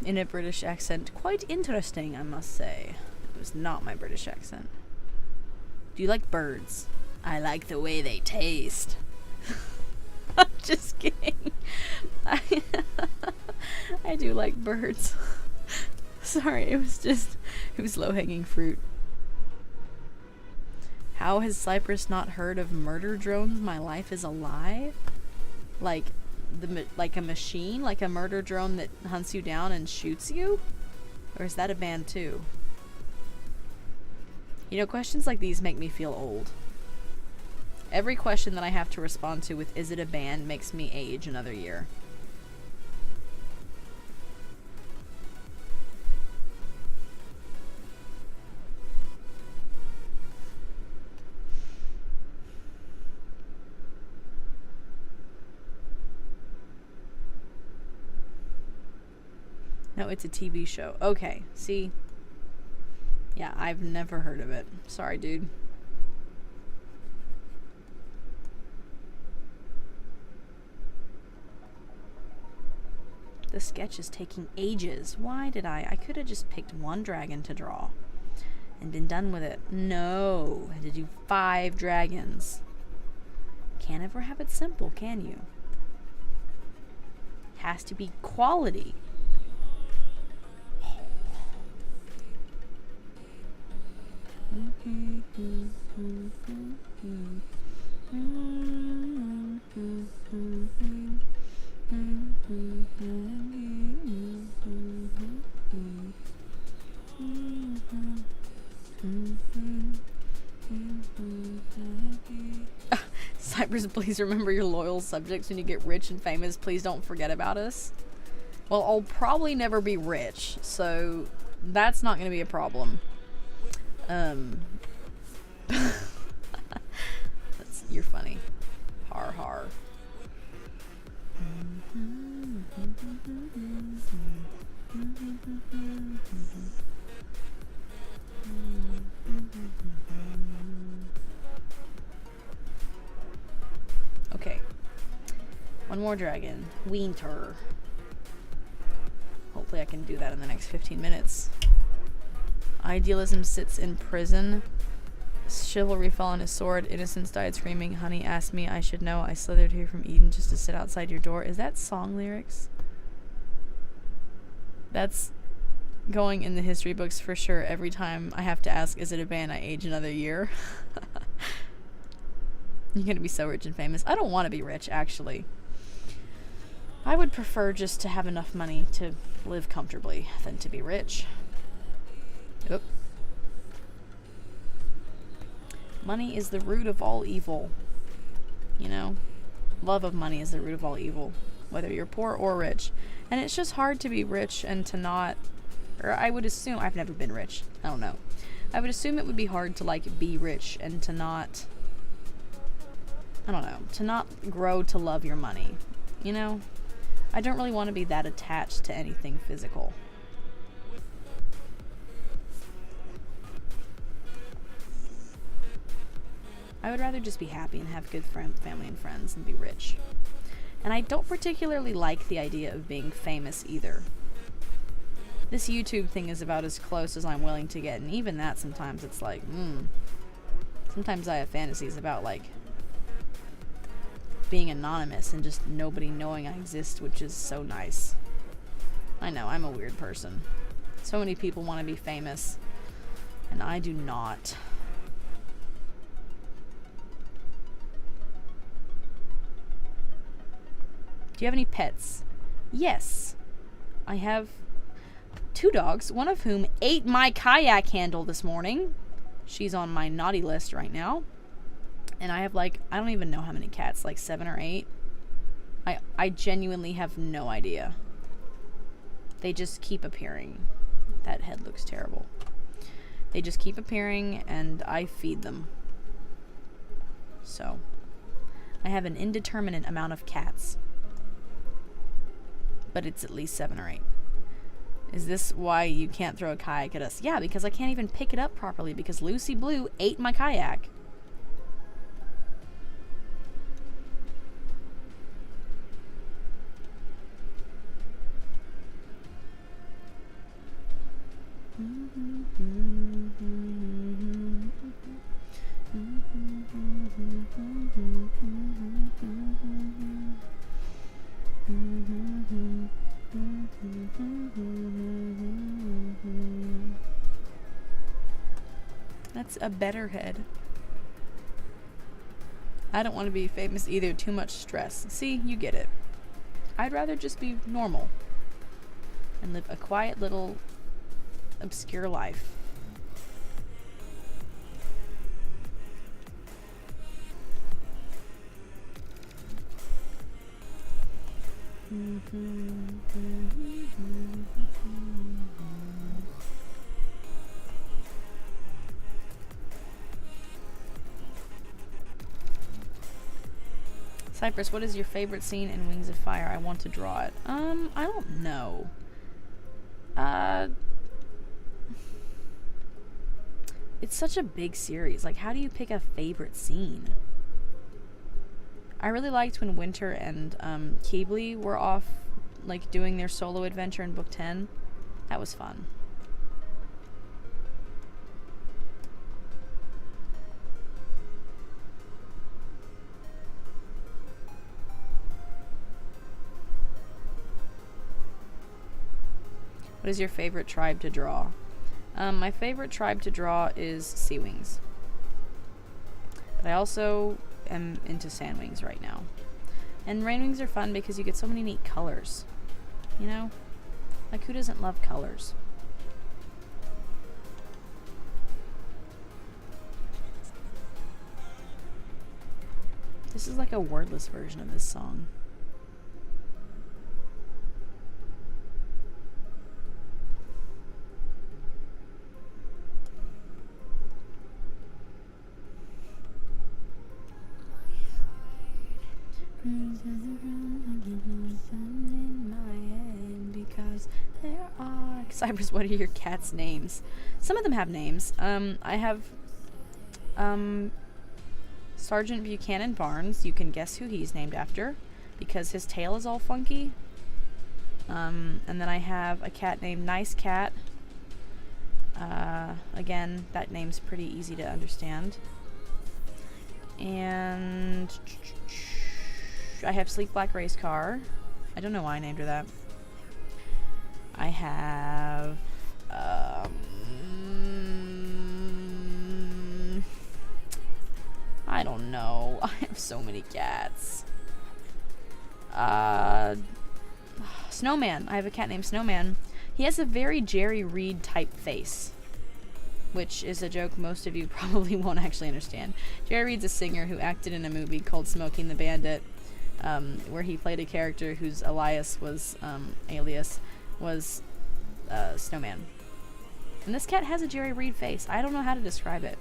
In a British accent. Quite interesting, I must say. It was not my British accent. Do you like birds? I like the way they taste. I'm just kidding. I do like birds. Sorry, it was low-hanging fruit. How has Cyprus not heard of murder drones? My life is a lie? Like a machine, like a murder drone that hunts you down and shoots you? Or is that a band too? You know, questions like these make me feel old. Every question that I have to respond to with "is it a band" makes me age another year. No, it's a TV show. Okay, see? Yeah, I've never heard of it. Sorry, dude. The sketch is taking ages. Why did I could have just picked one dragon to draw and been done with it. No, I had to do 5 dragons. Can't ever have it simple, can you? Has to be quality. Cyprus, please remember your loyal subjects. When you get rich and famous, please don't forget about us. Well, I'll probably never be rich, so that's not going to be a problem. You're funny. Har har. Okay. One more dragon. Winter. Hopefully I can do that in the next 15 minutes. Idealism sits in prison. Chivalry fell on his sword. Innocence died screaming. Honey asked me I should know. I slithered here from Eden just to sit outside your door. Is that song lyrics? That's going in the history books for sure. Every time I have to ask, is it a band, I age another year. You're gonna be so rich and famous. I don't want to be rich, actually. I would prefer just to have enough money to live comfortably than to be rich. Oop. Money is the root of all evil. You know? Love of money is the root of all evil. Whether you're poor or rich. And it's just hard to be rich and to not... Or I would assume... I've never been rich. I don't know. I would assume it would be hard to, like, be rich and to not, I don't know, to not grow to love your money, you know? I don't really want to be that attached to anything physical. I would rather just be happy and have good family and friends and be rich. And I don't particularly like the idea of being famous either. This YouTube thing is about as close as I'm willing to get, and even that sometimes it's like, sometimes I have fantasies about, like, being anonymous and just nobody knowing I exist, which is so nice. I know, I'm a weird person. So many people want to be famous, and I do not. Do you have any pets? Yes. I have 2 dogs, one of whom ate my kayak handle this morning. She's on my naughty list right now. And I have, like, I don't even know how many cats, like 7 or 8. I genuinely have no idea. They just keep appearing. That head looks terrible. They just keep appearing, and I feed them. So, I have an indeterminate amount of cats. But it's at least 7 or 8. Is this why you can't throw a kayak at us? Yeah, because I can't even pick it up properly because Lucy Blue ate my kayak. That's a better head. I don't want to be famous either. Too much stress. See, you get it. I'd rather just be normal and live a quiet little obscure life. Cyprus, what is your favorite scene in Wings of Fire? I want to draw it. I don't know. It's such a big series. Like, how do you pick a favorite scene? I really liked when Winter and Keebly were off, like, doing their solo adventure in book 10. That was fun. What is your favorite tribe to draw? My favorite tribe to draw is Sea Wings. But I also am into Sand Wings right now. And Rain Wings are fun because you get so many neat colors. You know? Like, who doesn't love colors? This is like a wordless version of this song. Cyprus, what are your cats' names? Some of them have names. I have Sergeant Buchanan Barnes. You can guess who he's named after because his tail is all funky. And then I have a cat named Nice Cat. Again, that name's pretty easy to understand. And I have Sleek Black Race Car. I don't know why I named her that. I have I don't know. I have so many cats. Snowman. I have a cat named Snowman. He has a very Jerry Reed type face, which is a joke most of you probably won't actually understand. Jerry Reed's a singer who acted in a movie called Smoking the Bandit, where he played a character whose alias was Snowman. And this cat has a Jerry Reed face. I don't know how to describe it.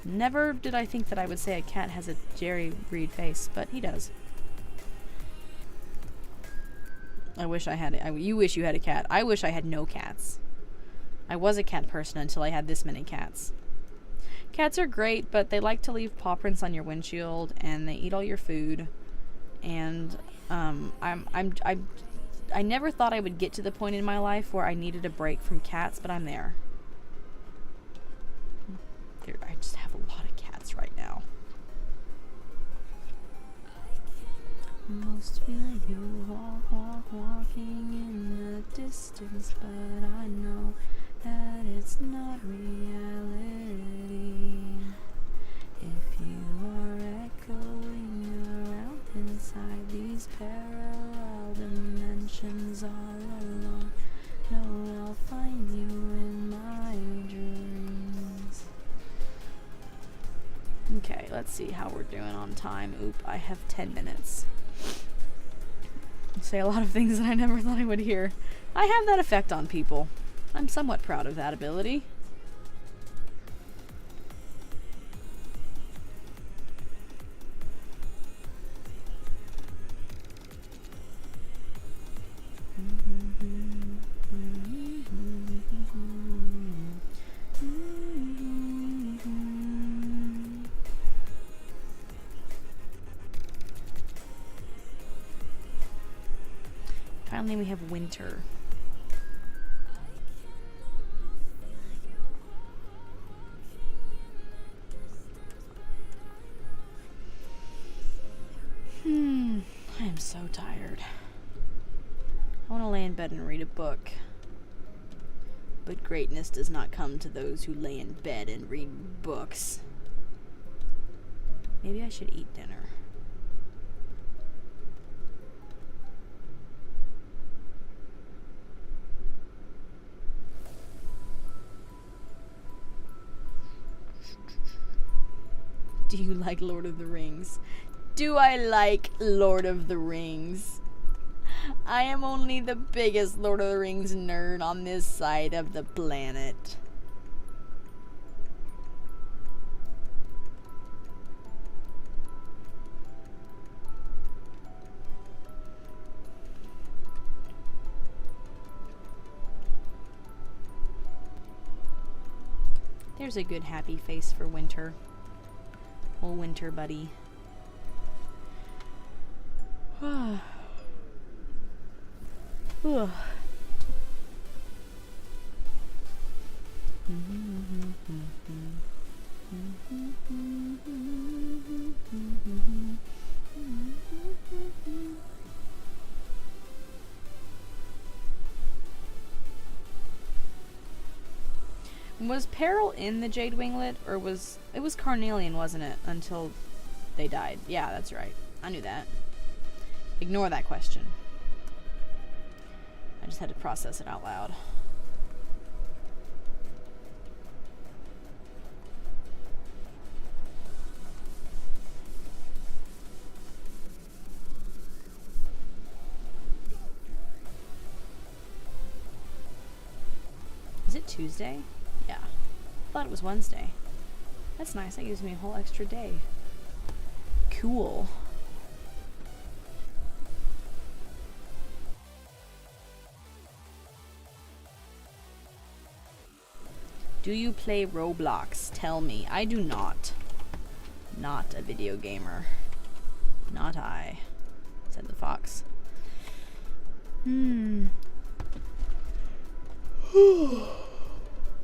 Never did I think that I would say a cat has a Jerry Reed face, but he does. I wish I had it. You wish you had a cat. I wish I had no cats. I was a cat person until I had this many cats. Cats are great, but they like to leave paw prints on your windshield, and they eat all your food. And I never thought I would get to the point in my life where I needed a break from cats, but I'm there. I just have a lot of cats right now. Most feel you walking in the distance, but I know that it's not reality. If you are echoing around inside these parallel dimensions all alone, know I'll find you in my dreams. Okay, let's see how we're doing on time. Oop, I have 10 minutes. I say a lot of things that I never thought I would hear. I have that effect on people. I'm somewhat proud of that ability. Finally, we have winter. I am so tired. I want to lay in bed and read a book. But greatness does not come to those who lay in bed and read books. Maybe I should eat dinner. Do you like Lord of the Rings? Do I like Lord of the Rings? I am only the biggest Lord of the Rings nerd on this side of the planet. There's a good happy face for winter. Oh, winter buddy. Was Peril in the Jade Winglet, or was it was Carnelian, wasn't it, until they died? Yeah, that's right. I knew that. Ignore that question. I just had to process it out loud. Is it Tuesday? Yeah. I thought it was Wednesday. That's nice. That gives me a whole extra day. Cool. Do you play Roblox? Tell me. I do not. Not a video gamer. Not I, said the fox.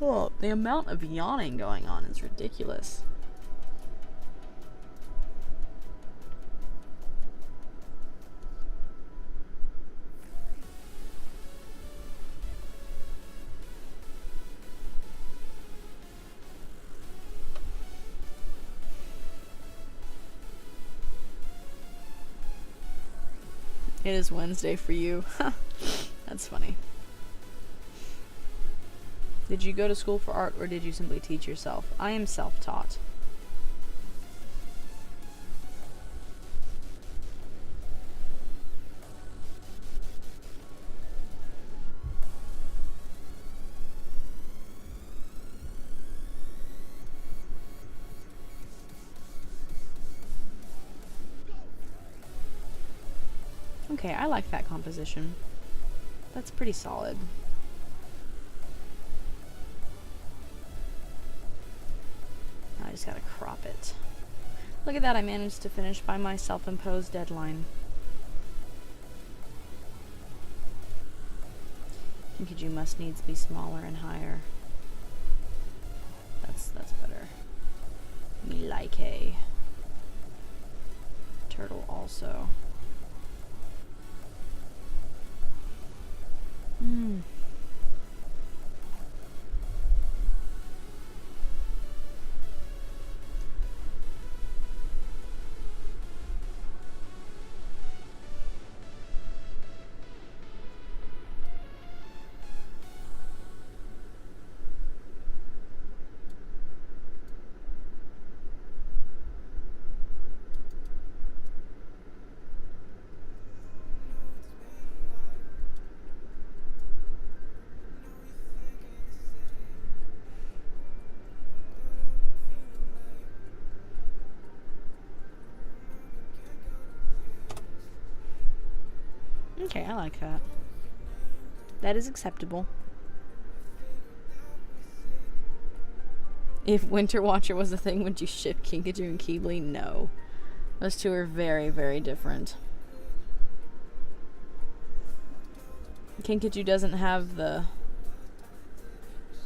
Oh, the amount of yawning going on is ridiculous. It is Wednesday for you. That's funny. Did you go to school for art, or did you simply teach yourself? I am self-taught. Okay, I like that composition. That's pretty solid. I just gotta crop it. Look at that, I managed to finish by my self-imposed deadline. Kinkajou must needs be smaller and higher. That's better. Me like a turtle also. Okay, I like that. That is acceptable. If Winter Watcher was a thing, would you ship Kinkajou and Keebly? No. Those two are very, very different. Kinkajou doesn't have the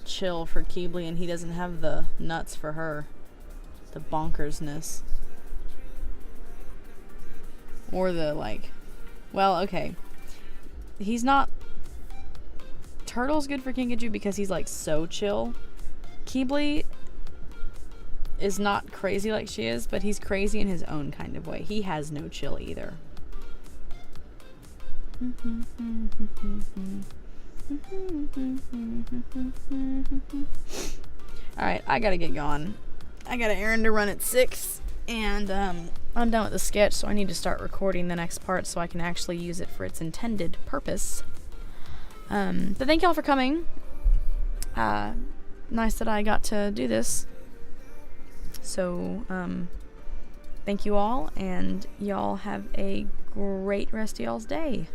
chill for Keebly, and he doesn't have the nuts for her. The bonkersness. Or the, like... Well, okay. He's not... Turtle's good for Kinkajou because he's, like, so chill. Keebly is not crazy like she is, but he's crazy in his own kind of way. He has no chill either. Alright, I gotta get going. I got an errand to run at 6, and I'm done with the sketch, so I need to start recording the next part so I can actually use it for its intended purpose. But thank y'all for coming. Nice that I got to do this. So, thank you all, and y'all have a great rest of y'all's day.